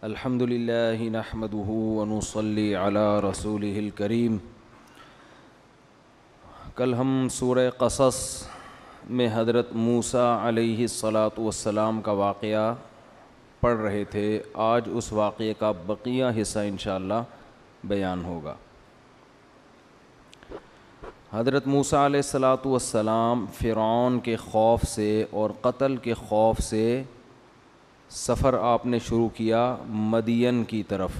الحمدللہ نحمدہ ونصلی علی رسولہ الکریم۔ کل ہم سورہ قصص میں حضرت موسیٰ علیہ الصلاۃ والسلام کا واقعہ پڑھ رہے تھے۔ آج اس واقعے کا بقیہ حصہ انشاءاللہ بیان ہوگا۔ حضرت موسیٰ علیہ الصلاۃ والسلام فرعون کے خوف سے اور قتل کے خوف سے سفر آپ نے شروع کیا مدین کی طرف۔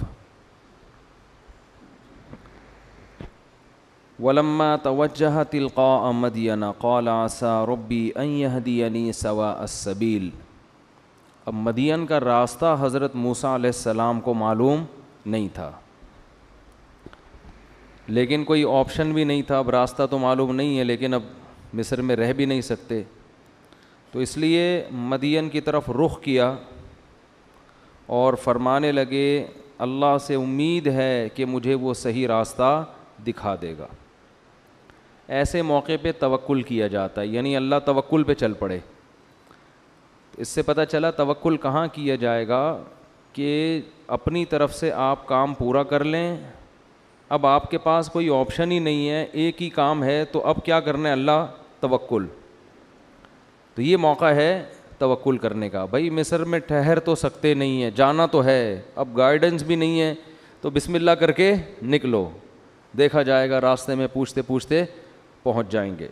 وَلَمَّا تَوَجَّهَ تِلْقَاءَ مَدْيَنَ قَالَ عَسَىٰ رَبِّي أَن يَهْدِيَنِي سَوَاءَ السَّبِيلِ۔ اب مدین کا راستہ حضرت موسیٰ علیہ السلام کو معلوم نہیں تھا، لیکن کوئی آپشن بھی نہیں تھا۔ اب راستہ تو معلوم نہیں ہے، لیکن اب مصر میں رہ بھی نہیں سکتے، تو اس لیے مدین کی طرف رخ کیا اور فرمانے لگے اللہ سے امید ہے کہ مجھے وہ صحیح راستہ دکھا دے گا۔ ایسے موقع پہ توکل کیا جاتا ہے، یعنی اللہ توکل پہ چل پڑے۔ اس سے پتہ چلا توکل کہاں کیا جائے گا کہ اپنی طرف سے آپ کام پورا کر لیں۔ اب آپ کے پاس کوئی آپشن ہی نہیں ہے، ایک ہی کام ہے، تو اب کیا کرنا ہے؟ اللہ توکل۔ تو یہ موقع ہے توکل کرنے کا۔ بھائی مصر میں ٹھہر تو سکتے نہیں ہیں، جانا تو ہے، اب گائیڈنس بھی نہیں ہے، تو بسم اللہ کر کے نکلو، دیکھا جائے گا، راستے میں پوچھتے پوچھتے پہنچ جائیں گے۔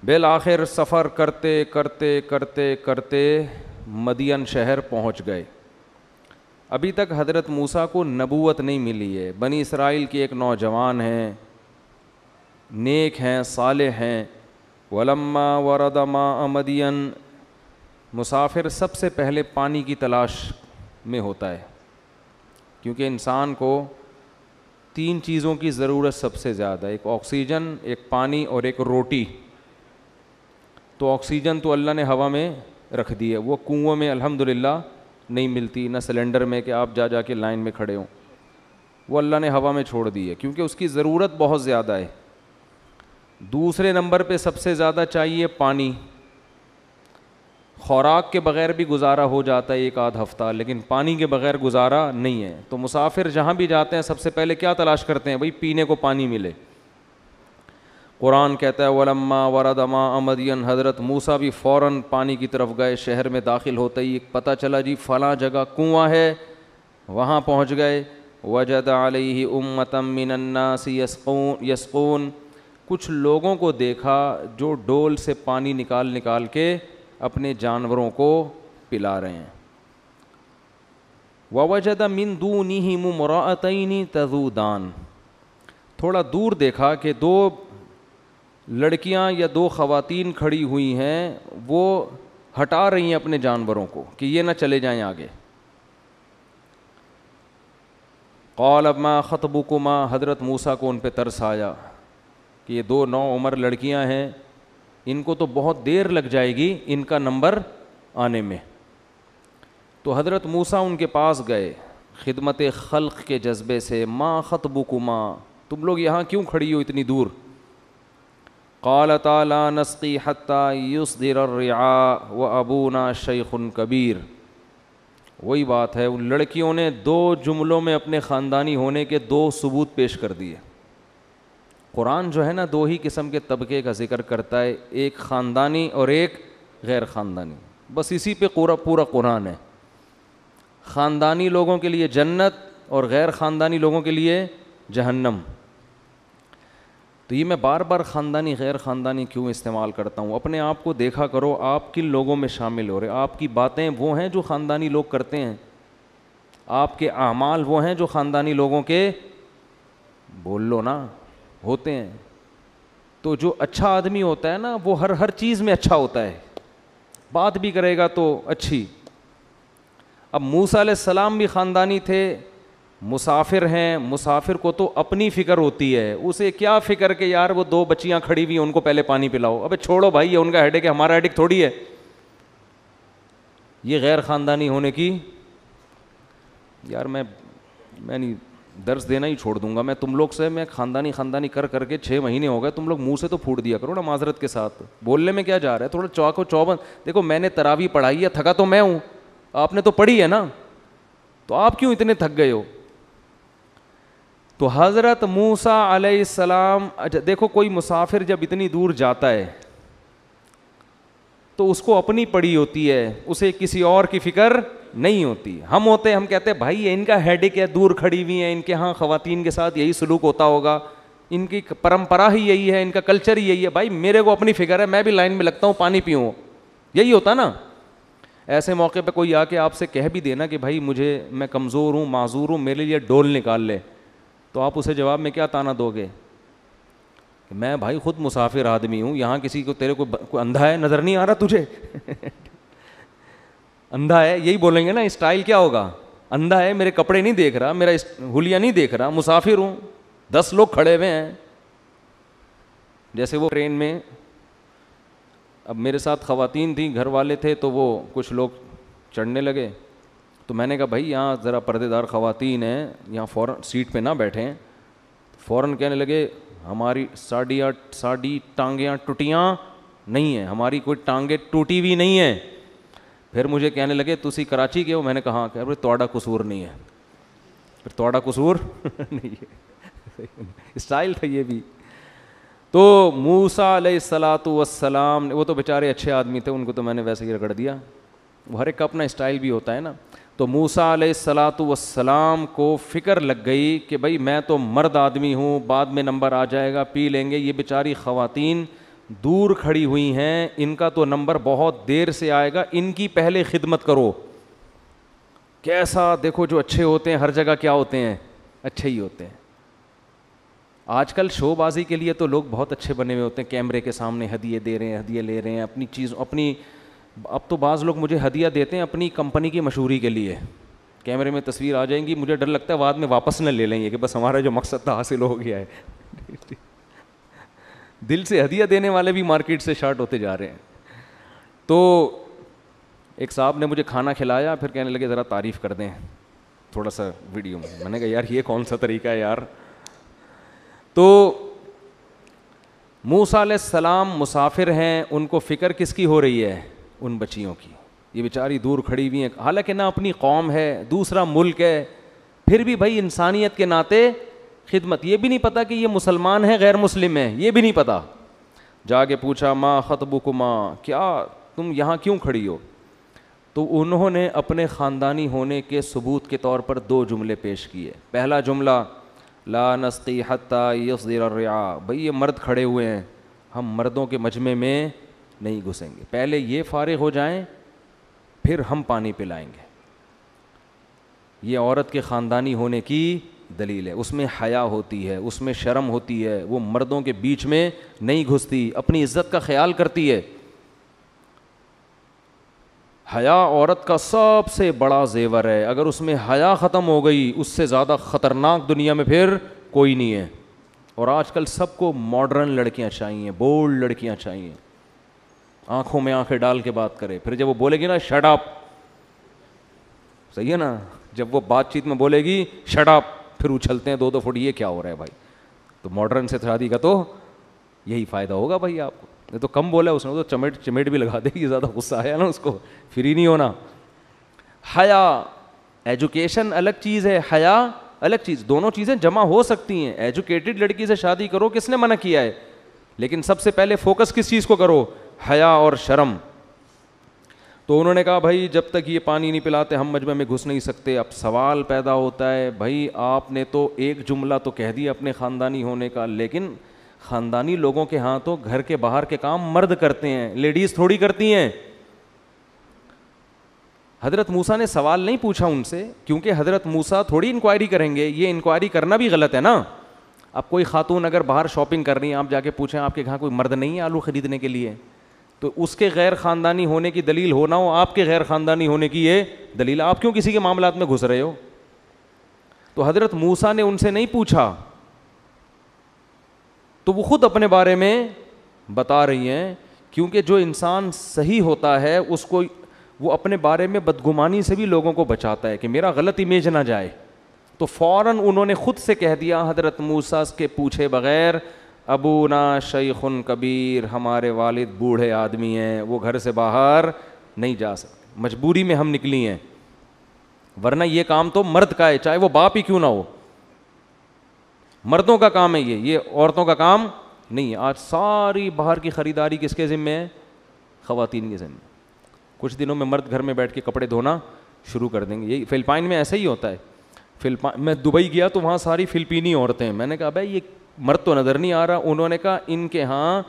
بالآخر سفر کرتے کرتے کرتے کرتے مدین شہر پہنچ گئے۔ ابھی تک حضرت موسیٰ کو نبوت نہیں ملی ہے۔ بنی اسرائیل کے ایک نوجوان ہیں، نیک ہیں، صالح ہیں۔ وَلَمَّا وَرَدَ مَاءَ مَدْيَنَ، مسافر سب سے پہلے پانی کی تلاش میں ہوتا ہے، کیونکہ انسان کو 3 چیزوں کی ضرورت سب سے زیادہ ہے، ایک آکسیجن، ایک پانی اور ایک روٹی۔ تو آکسیجن تو اللہ نے ہوا میں رکھ دی ہے، وہ کنووں میں الحمدللہ نہیں ملتی، نہ سلنڈر میں کہ آپ جا کے لائن میں کھڑے ہوں، وہ اللہ نے ہوا میں چھوڑ دی ہے، کیونکہ اس کی ضرورت بہت زیادہ ہے۔ دوسرے نمبر پہ سب سے زیادہ چاہیے پانی۔ خوراک کے بغیر بھی گزارا ہو جاتا ہے ایک آدھ ہفتہ، لیکن پانی کے بغیر گزارا نہیں ہے۔ تو مسافر جہاں بھی جاتے ہیں سب سے پہلے کیا تلاش کرتے ہیں؟ بھئی پینے کو پانی ملے۔ قرآن کہتا ہے وَلَمَّا وَرَدَ مَاءَ مَدْيَنَ، حضرت موسیٰ بھی فوراً پانی کی طرف گئے۔ شہر میں داخل ہوتے ہی پتہ چلا جی فلاں جگہ کنواں ہے، وہاں پہنچ گئے۔ وَجَدَ عَلَيْهِ أُمَّةً مِّنَ النَّاسِ يَسْقُونَ، کچھ لوگوں کو دیکھا جو ڈول سے پانی نکال کے اپنے جانوروں کو پلا رہے ہیں۔ وَوَجَدَ مِن دُونِهِمُ امْرَأَتَيْنِ تَذُودَانِ، تھوڑا دور دیکھا کہ 2 لڑکیاں یا 2 خواتین کھڑی ہوئی ہیں، وہ ہٹا رہی ہیں اپنے جانوروں کو کہ یہ نہ چلے جائیں آگے۔ قَالَ مَا خَطْبُكُمَا، حضرت موسیٰ کو ان پہ ترس آیا کہ یہ 2 نوعمر لڑکیاں ہیں، ان کو تو بہت دیر لگ جائے گی ان کا نمبر آنے میں۔ تو حضرت موسیٰ ان کے پاس گئے خدمت خلق کے جذبے سے۔ ما خطبکما، تم لوگ یہاں کیوں کھڑی ہو اتنی دور؟ قالتا لا نسقی حتی یصدر الرعاء وابونا شیخ کبیر۔ وہی بات ہے، ان لڑکیوں نے 2 جملوں میں اپنے خاندانی ہونے کے 2 ثبوت پیش کر دیے۔ قرآن جو ہے نا 2 ہی قسم کے طبقے کا ذکر کرتا ہے، ایک خاندانی اور ایک غیر خاندانی، بس اسی پہ پورا قرآن ہے۔ خاندانی لوگوں کے لیے جنت اور غیر خاندانی لوگوں کے لیے جہنم۔ تو یہ میں بار بار خاندانی غیر خاندانی کیوں استعمال کرتا ہوں؟ اپنے آپ کو دیکھا کرو آپ کن لوگوں میں شامل ہو رہے، آپ کی باتیں وہ ہیں جو خاندانی لوگ کرتے ہیں، آپ کے اعمال وہ ہیں جو خاندانی لوگوں کے بول لو نا ہوتے ہیں۔ تو جو اچھا آدمی ہوتا ہے نا وہ ہر چیز میں اچھا ہوتا ہے، بات بھی کرے گا تو اچھی۔ اب موسیٰ علیہ السلام بھی خاندانی تھے، مسافر ہیں، مسافر کو تو اپنی فکر ہوتی ہے، اسے کیا فکر کہ یار وہ 2 بچیاں کھڑی ہوئی ہیں ان کو پہلے پانی پلاؤ، ابے چھوڑو بھائی، یہ ان کا ہیڈک ہے، ہمارا ہیڈک تھوڑی ہے۔ یہ غیر خاندانی ہونے کی، یار میں نہیں درس دینا ہی چھوڑ دوں گا میں تم لوگ سے. میں خاندانی کر کے 6 مہینے ہو گئے, تم لوگ منہ سے تو پھوٹ دیا کرو نا معذرت کے ساتھ, بولنے میں کیا جا رہا ہے, تھوڑا چوک و چوبند. دیکھو میں نے تراویح پڑھائی ہے, تھکا تو میں ہوں, آپ نے تو پڑھی ہے نا, تو آپ کیوں اتنے تھک گئے ہو. تو حضرت موسیٰ علیہ السلام, دیکھو کوئی مسافر جب اتنی دور جاتا ہے تو اس کو اپنی پڑی ہوتی ہے, اسے کسی اور کی فکر نہیں ہوتی. ہم ہوتے ہیں, ہم کہتے ہیں بھائی ان کا ہیڈک ہے, دور کھڑی ہوئی ہیں, ان کے ہاں خواتین کے ساتھ یہی سلوک ہوتا ہوگا, ان کی پرمپرا ہی یہی ہے, ان کا کلچر ہی یہی ہے. بھائی میرے کو اپنی فکر ہے, میں بھی لائن میں لگتا ہوں, پانی پیوں, یہی ہوتا نا. ایسے موقع پہ کوئی آ کے آپ سے کہہ بھی دینا کہ بھائی مجھے, میں کمزور ہوں, معذور ہوں, میرے لیے ڈول نکال لے, تو آپ اسے جواب میں کیا تانا دو گے؟ میں بھائی خود مسافر آدمی ہوں, یہاں کسی کو تیرے کو اندھا ہے, نظر نہیں آ رہا تجھے؟ اندھا ہے, یہی بولیں گے نا. اسٹائل کیا ہوگا؟ اندھا ہے, میرے کپڑے نہیں دیکھ رہا, میرا حلیہ نہیں دیکھ رہا, مسافر ہوں, 10 لوگ کھڑے ہوئے ہیں. جیسے وہ ٹرین میں, اب میرے ساتھ خواتین تھیں, گھر والے تھے, تو وہ کچھ لوگ چڑھنے لگے, تو میں نے کہا بھائی یہاں ذرا پردے دار خواتین ہیں, یہاں فوراً سیٹ پہ نہ بیٹھیں. فوراً کہنے لگے ہماری ساڑی ٹانگیاں ٹوٹیاں نہیں ہیں, ہماری کوئی ٹانگیں ٹوٹی ہوئی نہیں ہیں. پھر مجھے کہنے لگے تسی کراچی کے ہو؟ میں نے کہا کہ ارے توڑا قصور نہیں ہے. پھر توڑا قصور نہیں ہے, اسٹائل تھا یہ بھی. تو موسیٰ علیہ السلام, وہ تو بیچارے اچھے آدمی تھے, ان کو تو میں نے ویسے ہی رگڑ دیا, ہر ایک کا اپنا اسٹائل بھی ہوتا ہے نا. تو موسیٰ علیہ السلام کو فکر لگ گئی کہ بھائی میں تو مرد آدمی ہوں, بعد میں نمبر آ جائے گا, پی لیں گے, یہ بیچاری خواتین دور کھڑی ہوئی ہیں, ان کا تو نمبر بہت دیر سے آئے گا, ان کی پہلے خدمت کرو. کیسا دیکھو, جو اچھے ہوتے ہیں ہر جگہ کیا ہوتے ہیں, اچھے ہی ہوتے ہیں. آج کل شو بازی کے لیے تو لوگ بہت اچھے بنے ہوئے ہوتے ہیں, کیمرے کے سامنے ہدیے دے رہے ہیں, ہدیے لے رہے ہیں, اپنی چیز اپنی. اب تو بعض لوگ مجھے ہدیہ دیتے ہیں اپنی کمپنی کی مشہوری کے لیے, کیمرے میں تصویر آ جائیں گی, مجھے ڈر لگتا ہے بعد میں واپس نہ لے لیں گے کہ بس ہمارا جو مقصد تھا حاصل ہو گیا ہے. دل سے ہدیہ دینے والے بھی مارکیٹ سے شارٹ ہوتے جا رہے ہیں. تو ایک صاحب نے مجھے کھانا کھلایا, پھر کہنے لگے ذرا تعریف کر دیں تھوڑا سا ویڈیو میں. میں نے کہا یار یہ کون سا طریقہ ہے یار. تو موسیٰ علیہ السلام مسافر ہیں, ان کو فکر کس کی ہو رہی ہے؟ ان بچیوں کی. یہ بیچاری دور کھڑی ہوئی ہیں, حالانکہ نہ اپنی قوم ہے, دوسرا ملک ہے, پھر بھی بھائی انسانیت کے ناطے خدمت. یہ بھی نہیں پتا کہ یہ مسلمان ہیں غیر مسلم ہیں, یہ بھی نہیں پتا. جا کے پوچھا ما خطبکما, کیا تم یہاں کیوں کھڑی ہو؟ تو انہوں نے اپنے خاندانی ہونے کے ثبوت کے طور پر 2 جملے پیش کیے. پہلا جملہ لا نسقی حتی یصدر الرعاء, بھئی یہ مرد کھڑے ہوئے ہیں, ہم مردوں کے مجمع میں نہیں گھسیں گے, پہلے یہ فارغ ہو جائیں پھر ہم پانی پلائیں گے. یہ عورت کے خاندانی ہونے کی دلیل ہے. اس میں حیا ہوتی ہے, اس میں شرم ہوتی ہے, وہ مردوں کے بیچ میں نہیں گھستی, اپنی عزت کا خیال کرتی ہے. حیا عورت کا سب سے بڑا زیور ہے, اگر اس میں حیا ختم ہو گئی اس سے زیادہ خطرناک دنیا میں پھر کوئی نہیں ہے. اور آج کل سب کو ماڈرن لڑکیاں چاہیے, بولڈ لڑکیاں چاہیے, آنکھوں میں آنکھیں ڈال کے بات کرے. پھر جب وہ بولے گی نا شٹ اپ, صحیح ہے نا, جب وہ بات چیت میں بولے گی شٹ اپ, پھر اچھلتے ہیں 2 فٹ, یہ کیا ہو رہا ہے بھائی. تو ماڈرن سے شادی کا تو یہی فائدہ ہوگا بھائی آپ کو. یہ تو کم بولا اس نے, تو چمیٹ بھی لگا دے گی, زیادہ غصہ آیا نا اس کو, فری نہیں ہونا. حیا, ایجوکیشن الگ چیز ہے, حیا الگ چیز, دونوں چیزیں جمع ہو سکتی ہیں. ایجوکیٹڈ لڑکی سے شادی کرو, کس نے منع کیا ہے, لیکن سب سے پہلے فوکس کس چیز کو کرو, حیا اور شرم. تو انہوں نے کہا بھائی جب تک یہ پانی نہیں پلاتے ہم مجمع میں گھس نہیں سکتے. اب سوال پیدا ہوتا ہے, بھائی آپ نے تو ایک جملہ تو کہہ دیا اپنے خاندانی ہونے کا, لیکن خاندانی لوگوں کے ہاں تو گھر کے باہر کے کام مرد کرتے ہیں, لیڈیز تھوڑی کرتی ہیں. حضرت موسیٰ نے سوال نہیں پوچھا ان سے, کیونکہ حضرت موسیٰ تھوڑی انکوائری کریں گے, یہ انکوائری کرنا بھی غلط ہے نا. اب کوئی خاتون اگر باہر شاپنگ کر رہی ہیں, آپ جا کے پوچھیں آپ کے گھر کوئی مرد نہیں ہے آلو خریدنے کے لیے, تو اس کے غیر خاندانی ہونے کی دلیل ہونا ہو آپ کے غیر خاندانی ہونے کی یہ دلیل, آپ کیوں کسی کے معاملات میں گھس رہے ہو. تو حضرت موسیٰ نے ان سے نہیں پوچھا, تو وہ خود اپنے بارے میں بتا رہی ہیں, کیونکہ جو انسان صحیح ہوتا ہے اس کو وہ اپنے بارے میں بدگمانی سے بھی لوگوں کو بچاتا ہے کہ میرا غلط امیج نہ جائے. تو فوراً انہوں نے خود سے کہہ دیا حضرت موسیٰ کے پوچھے بغیر, ابونا شیخ کبیر, ہمارے والد بوڑھے آدمی ہیں, وہ گھر سے باہر نہیں جا سکتے, مجبوری میں ہم نکلی ہیں, ورنہ یہ کام تو مرد کا ہے, چاہے وہ باپ ہی کیوں نہ ہو. مردوں کا کام ہے یہ عورتوں کا کام نہیں ہے. آج ساری باہر کی خریداری کس کے ذمہ ہے؟ خواتین کے ذمہ. کچھ دنوں میں مرد گھر میں بیٹھ کے کپڑے دھونا شروع کر دیں گے. یہی فلپائن میں ایسا ہی ہوتا ہے. میں دبئی گیا تو وہاں ساری فلپینی عورتیں ہیں. میں نے کہا بھائی یہ مرد تو نظر نہیں آ رہا. انہوں نے کہا ان کے ہاں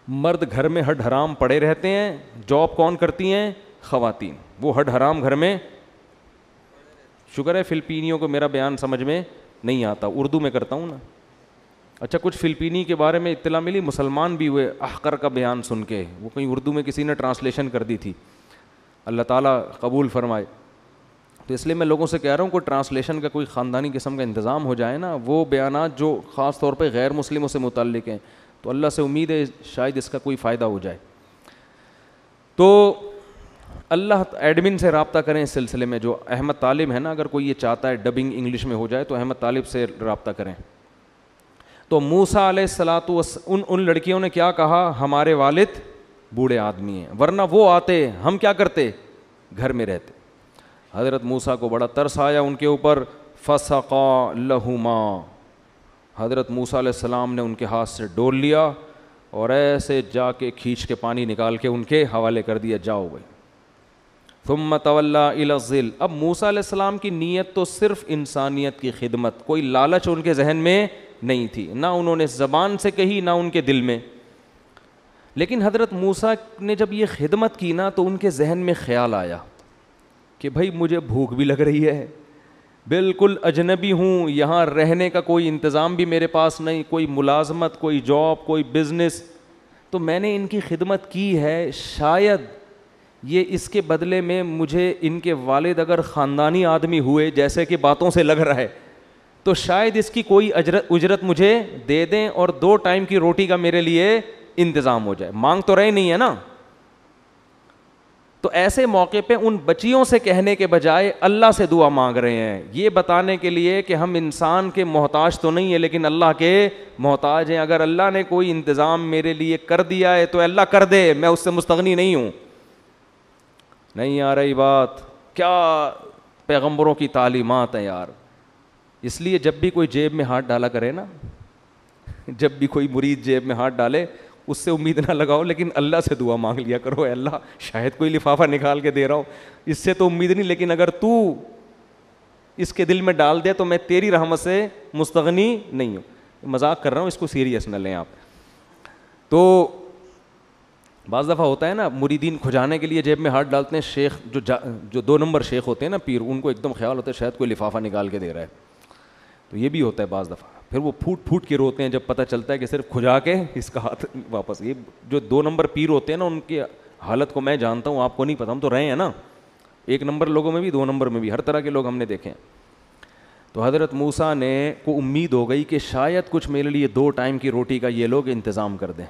مرد گھر میں ہڈ حرام پڑے رہتے ہیں, جاب کون کرتی ہیں؟ خواتین. وہ ہڈ حرام گھر میں, شکر ہے فلپینیوں کو میرا بیان سمجھ میں نہیں آتا, اردو میں کرتا ہوں نا. اچھا کچھ فلپینی کے بارے میں اطلاع ملی, مسلمان بھی ہوئے احقر کا بیان سن کے, وہ کہیں اردو میں کسی نے ٹرانسلیشن کر دی تھی, اللہ تعالیٰ قبول فرمائے. تو اس لیے میں لوگوں سے کہہ رہا ہوں کوئی ٹرانسلیشن کا کوئی خاندانی قسم کا انتظام ہو جائے نا, وہ بیانات جو خاص طور پہ غیر مسلموں سے متعلق ہیں, تو اللہ سے امید ہے شاید اس کا کوئی فائدہ ہو جائے. تو اللہ ایڈمن سے رابطہ کریں اس سلسلے میں. جو احمد طالب ہے نا, اگر کوئی یہ چاہتا ہے ڈبنگ انگلش میں ہو جائے تو احمد طالب سے رابطہ کریں. تو موسیٰ علیہ الصلاۃ ان لڑکیوں نے کیا کہا, ہمارے والد بوڑھے آدمی ہیں, ورنہ وہ آتے ہم کیا کرتے, گھر میں رہتے. حضرت موسیٰ کو بڑا ترس آیا ان کے اوپر. فسقا لہما, حضرت موسیٰ علیہ السلام نے ان کے ہاتھ سے ڈول لیا اور ایسے جا کے کھینچ کے پانی نکال کے ان کے حوالے کر دیا, جاؤ بھائی. ثم تولی الی الظل, اب موسیٰ علیہ السلام کی نیت تو صرف انسانیت کی خدمت, کوئی لالچ ان کے ذہن میں نہیں تھی, نہ انہوں نے زبان سے کہی نہ ان کے دل میں. لیکن حضرت موسیٰ نے جب یہ خدمت کی نا تو ان کے ذہن میں خیال آیا کہ بھائی مجھے بھوک بھی لگ رہی ہے, بالکل اجنبی ہوں, یہاں رہنے کا کوئی انتظام بھی میرے پاس نہیں, کوئی ملازمت, کوئی جاب, کوئی بزنس, تو میں نے ان کی خدمت کی ہے, شاید یہ اس کے بدلے میں مجھے ان کے والد اگر خاندانی آدمی ہوئے جیسے کہ باتوں سے لگ رہا ہے تو شاید اس کی کوئی اجرت مجھے دے دیں اور 2 ٹائم کی روٹی کا میرے لیے انتظام ہو جائے. مانگ تو رہے نہیں ہے نا. تو ایسے موقع پہ ان بچیوں سے کہنے کے بجائے اللہ سے دعا مانگ رہے ہیں, یہ بتانے کے لیے کہ ہم انسان کے محتاج تو نہیں ہیں لیکن اللہ کے محتاج ہیں. اگر اللہ نے کوئی انتظام میرے لیے کر دیا ہے تو اللہ کر دے, میں اس سے مستغنی نہیں ہوں. نہیں آ رہی بات؟ کیا پیغمبروں کی تعلیمات ہیں یار. اس لیے جب بھی کوئی جیب میں ہاتھ ڈالا کرے نا, جب بھی کوئی مرید جیب میں ہاتھ ڈالے اس سے امید نہ لگاؤ, لیکن اللہ سے دعا مانگ لیا کرو, اے اللہ شاید کوئی لفافہ نکال کے دے رہا ہوں, اس سے تو امید نہیں, لیکن اگر تو اس کے دل میں ڈال دے تو میں تیری رحمت سے مستغنی نہیں ہوں. مذاق کر رہا ہوں, اس کو سیریس نہ لیں آپ. تو بعض دفعہ ہوتا ہے نا مریدین کھجانے کے لیے جیب میں ہاتھ ڈالتے ہیں, شیخ جو 2 نمبر شیخ ہوتے ہیں نا پیر, ان کو ایک دم خیال ہوتا ہے شاید کوئی لفافہ نکال کے دے رہا ہے, تو یہ بھی ہوتا ہے بعض دفعہ. پھر وہ پھوٹ پھوٹ کے روتے ہیں جب پتہ چلتا ہے کہ صرف کھجا کے اس کا ہاتھ واپس. یہ جو 2 نمبر پیر ہوتے ہیں نا ان کی حالت کو میں جانتا ہوں, آپ کو نہیں پتہ, ہم تو رہے ہیں نا 1 نمبر لوگوں میں بھی 2 نمبر میں بھی, ہر طرح کے لوگ ہم نے دیکھے ہیں. تو حضرت موسیٰ نے کو امید ہو گئی کہ شاید کچھ میرے لیے 2 ٹائم کی روٹی کا یہ لوگ انتظام کر دیں,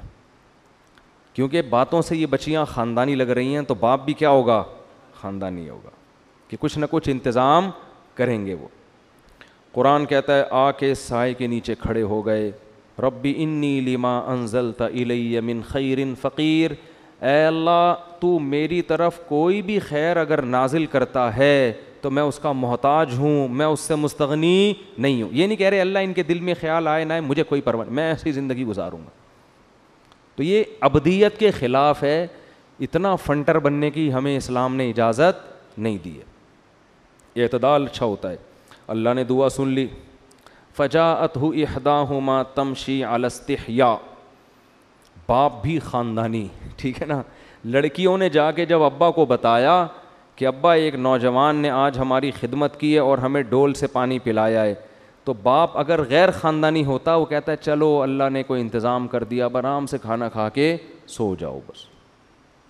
کیونکہ باتوں سے یہ بچیاں خاندانی لگ رہی ہیں, تو باپ بھی کیا ہوگا, خاندانی ہوگا, کہ کچھ نہ کچھ انتظام کریں گے وہ. قرآن کہتا ہے آ کے سائے کے نیچے کھڑے ہو گئے, ربی انی لما انزلت الی من خیر فقیر, اے اللہ تو میری طرف کوئی بھی خیر اگر نازل کرتا ہے تو میں اس کا محتاج ہوں, میں اس سے مستغنی نہیں ہوں. یہ نہیں کہہ رہے اللہ ان کے دل میں خیال آئے نہ آئے مجھے کوئی پرواہ نہیں, میں ایسی زندگی گزاروں گا. تو یہ عبدیت کے خلاف ہے, اتنا فنٹر بننے کی ہمیں اسلام نے اجازت نہیں دی ہے. اعتدال اچھا ہوتا ہے. اللہ نے دعا سن لی. فجاءتہ احداہما تمشی علی استحیاء, باپ بھی خاندانی, ٹھیک ہے نا. لڑکیوں نے جا کے جب ابا کو بتایا کہ ابا ایک نوجوان نے آج ہماری خدمت کی ہے اور ہمیں ڈول سے پانی پلایا ہے, تو باپ اگر غیر خاندانی ہوتا وہ کہتا ہے چلو اللہ نے کوئی انتظام کر دیا, اب آرام سے کھانا کھا کے سو جاؤ, بس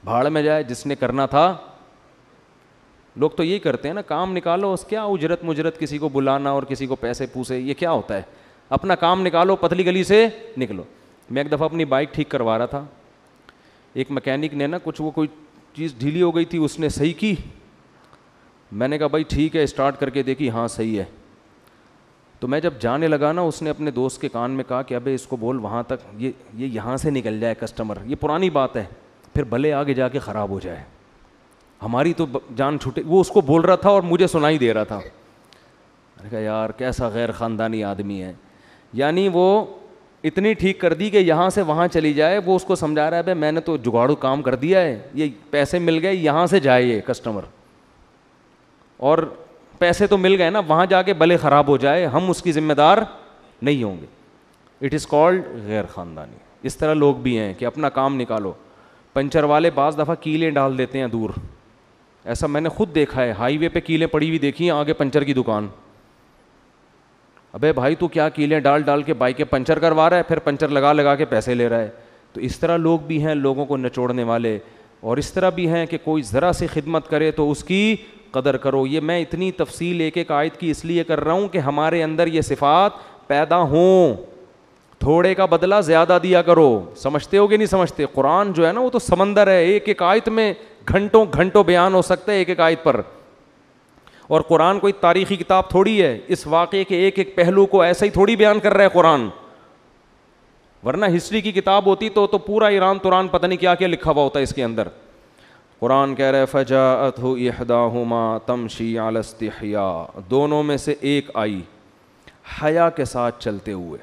بھاڑ میں جائے جس نے کرنا تھا. لوگ تو یہی کرتے ہیں نا, کام نکالو, اس کیا اجرت مجرت کسی کو بلانا اور کسی کو پیسے پوسے, یہ کیا ہوتا ہے, اپنا کام نکالو, پتلی گلی سے نکلو. میں ایک دفعہ اپنی بائک ٹھیک کروا رہا تھا, ایک میکینک نے نا کوئی چیز ڈھیلی ہو گئی تھی, اس نے صحیح کی. میں نے کہا بھائی ٹھیک ہے, اسٹارٹ کر کے دیکھی, ہاں صحیح ہے. تو میں جب جانے لگا نا, اس نے اپنے دوست کے کان میں کہا کہ ابے اس کو بول وہاں تک یہ یہاں سے نکل جائے کسٹمر, یہ پرانی بات ہے, پھر بھلے آگے جا کے خراب ہو جائے, ہماری تو جان چھوٹے. وہ اس کو بول رہا تھا اور مجھے سنائی دے رہا تھا. میں نے کہا یار کیسا غیر خاندانی آدمی ہے, یعنی وہ اتنی ٹھیک کر دی کہ یہاں سے وہاں چلی جائے. وہ اس کو سمجھا رہا ہے بھائی میں نے تو جگاڑو کام کر دیا ہے, یہ پیسے مل گئے, یہاں سے جائے یہ کسٹمر, اور پیسے تو مل گئے نا, وہاں جا کے بھلے خراب ہو جائے, ہم اس کی ذمہ دار نہیں ہوں گے. اٹ از کالڈ غیر خاندانی. اس طرح لوگ بھی ہیں کہ اپنا کام نکالو. پنچر والے بعض دفعہ کیلیں ڈال دیتے ہیں دور, ایسا میں نے خود دیکھا ہے, ہائی وے پہ کیلیں پڑی ہوئی دیکھی ہیں, آگے پنچر کی دکان. ابے بھائی تو کیا کیلیں ڈال ڈال کے بائک کے پنچر کروا رہا ہے, پھر پنچر لگا لگا کے پیسے لے رہا ہے. تو اس طرح لوگ بھی ہیں لوگوں کو نچوڑنے والے, اور اس طرح بھی ہیں کہ کوئی ذرا سی خدمت کرے تو اس کی قدر کرو. یہ میں اتنی تفصیل ایک ایک آیت کی اس لیے کر رہا ہوں کہ ہمارے اندر یہ صفات پیدا ہوں. تھوڑے کا بدلہ زیادہ دیا کرو. سمجھتے ہو کہ نہیں سمجھتے؟ قرآن جو ہے نا وہ تو سمندر ہے, ایک ایک آیت میں گھنٹوں گھنٹوں بیان ہو سکتا ہے ایک ایک آیت پر. اور قرآن کوئی تاریخی کتاب تھوڑی ہے, اس واقعے کے ایک ایک پہلو کو ایسا ہی تھوڑی بیان کر رہا ہے قرآن. ورنہ ہسٹری کی کتاب ہوتی تو پورا ایران توران پتہ نہیں کیا کیا لکھا ہوا ہوتا ہے اس کے اندر. قرآن کہہ رہا ہے فجاءتہ احداہما تمشی علی استحیاء, دونوں میں سے ایک آئی حیا کے ساتھ چلتے ہوئے.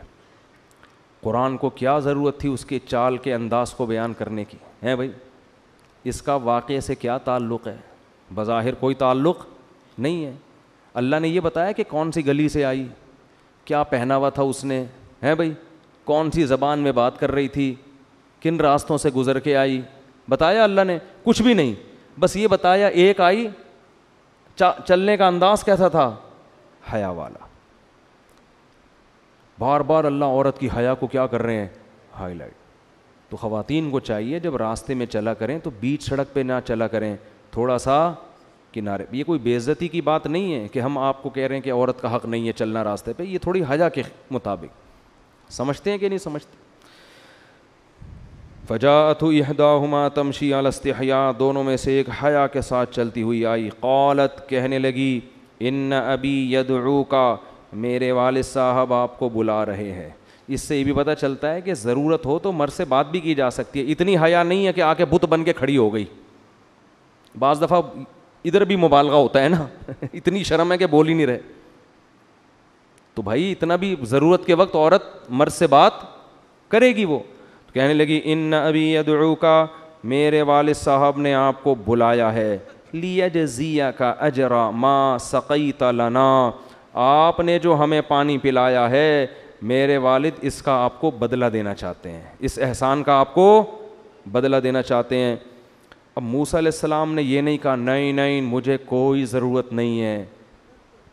قرآن کو کیا ضرورت تھی اس کے چال کے انداز کو بیان کرنے کی ہے بھائی؟ اس کا واقعے سے کیا تعلق ہے؟ بظاہر کوئی تعلق نہیں ہے. اللہ نے یہ بتایا کہ کون سی گلی سے آئی, کیا پہنا ہوا تھا اس نے, ہے بھائی, کون سی زبان میں بات کر رہی تھی, کن راستوں سے گزر کے آئی, بتایا اللہ نے؟ کچھ بھی نہیں. بس یہ بتایا ایک آئی, چلنے کا انداز کیسا تھا؟ حیا والا. بار بار اللہ عورت کی حیا کو کیا کر رہے ہیں؟ High light. تو خواتین کو چاہیے جب راستے میں چلا کریں تو بیچ سڑک پہ نہ چلا کریں, تھوڑا سا کنارے. یہ کوئی بے عزتی کی بات نہیں ہے کہ ہم آپ کو کہہ رہے ہیں کہ عورت کا حق نہیں ہے چلنا راستے پہ, یہ تھوڑی حیا کے مطابق. سمجھتے ہیں کہ نہیں سمجھتے؟ فجاءت احداہما تمشی علی استحیاء, دونوں میں سے ایک حیا کے ساتھ چلتی ہوئی آئی. قالت, کہنے لگی, ان ابی یدعوکا, میرے والد صاحب آپ کو بلا رہے ہیں. اس سے یہ بھی پتہ چلتا ہے کہ ضرورت ہو تو مرد سے بات بھی کی جا سکتی ہے. اتنی حیا نہیں ہے کہ آ کے بت بن کے کھڑی ہو گئی. بعض دفعہ ادھر بھی مبالغہ ہوتا ہے نا, اتنی شرم ہے کہ بول ہی نہیں رہے. تو بھائی اتنا بھی ضرورت کے وقت عورت مرد سے بات کرے گی. وہ کہنے لگی ان ابی یدعوکا, میرے والد صاحب نے آپ کو بلایا ہے, لیجزیک اجر ما سقیت لنا, آپ نے جو ہمیں پانی پلایا ہے میرے والد اس کا آپ کو بدلہ دینا چاہتے ہیں, اس احسان کا آپ کو بدلہ دینا چاہتے ہیں. اب موسیٰ علیہ السلام نے یہ نہیں کہا نہیں نہیں مجھے کوئی ضرورت نہیں ہے,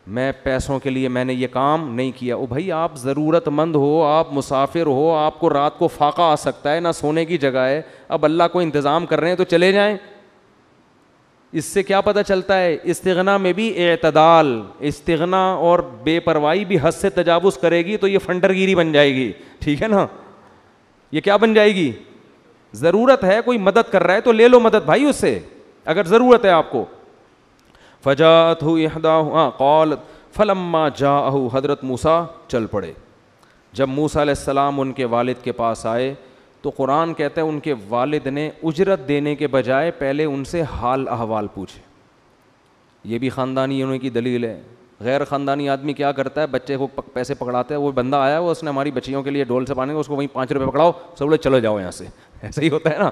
میں پیسوں کے لیے میں نے یہ کام نہیں کیا. او بھائی آپ ضرورت مند ہو, آپ مسافر ہو, آپ کو رات کو فاقہ آ سکتا ہے, نہ سونے کی جگہ ہے, اب اللہ کو انتظام کر رہے ہیں تو چلے جائیں. اس سے کیا پتہ چلتا ہے؟ استغنا میں بھی اعتدال. استغنا اور بے پرواہی بھی حد سے تجاوز کرے گی تو یہ فنڈر گیری بن جائے گی, ٹھیک ہے نا؟ یہ کیا بن جائے گی؟ ضرورت ہے, کوئی مدد کر رہا ہے تو لے لو مدد بھائی اس سے, اگر ضرورت ہے آپ کو. فجاءتہ احداہما قالت فلما جاءہ, حضرت موسیٰ چل پڑے. جب موسیٰ علیہ السلام ان کے والد کے پاس آئے تو قرآن کہتا ہے ان کے والد نے اجرت دینے کے بجائے پہلے ان سے حال احوال پوچھے. یہ بھی خاندانی انہوں کی دلیل ہے. غیر خاندانی آدمی کیا کرتا ہے؟ بچے کو پیسے پکڑاتا ہے, وہ بندہ آیا وہ اس نے ہماری بچیوں کے لیے ڈول سے پانے, اس کو وہیں 5 روپے پکڑاؤ, سب لوگ چلو جاؤ یہاں سے. ایسا ہی ہوتا ہے نا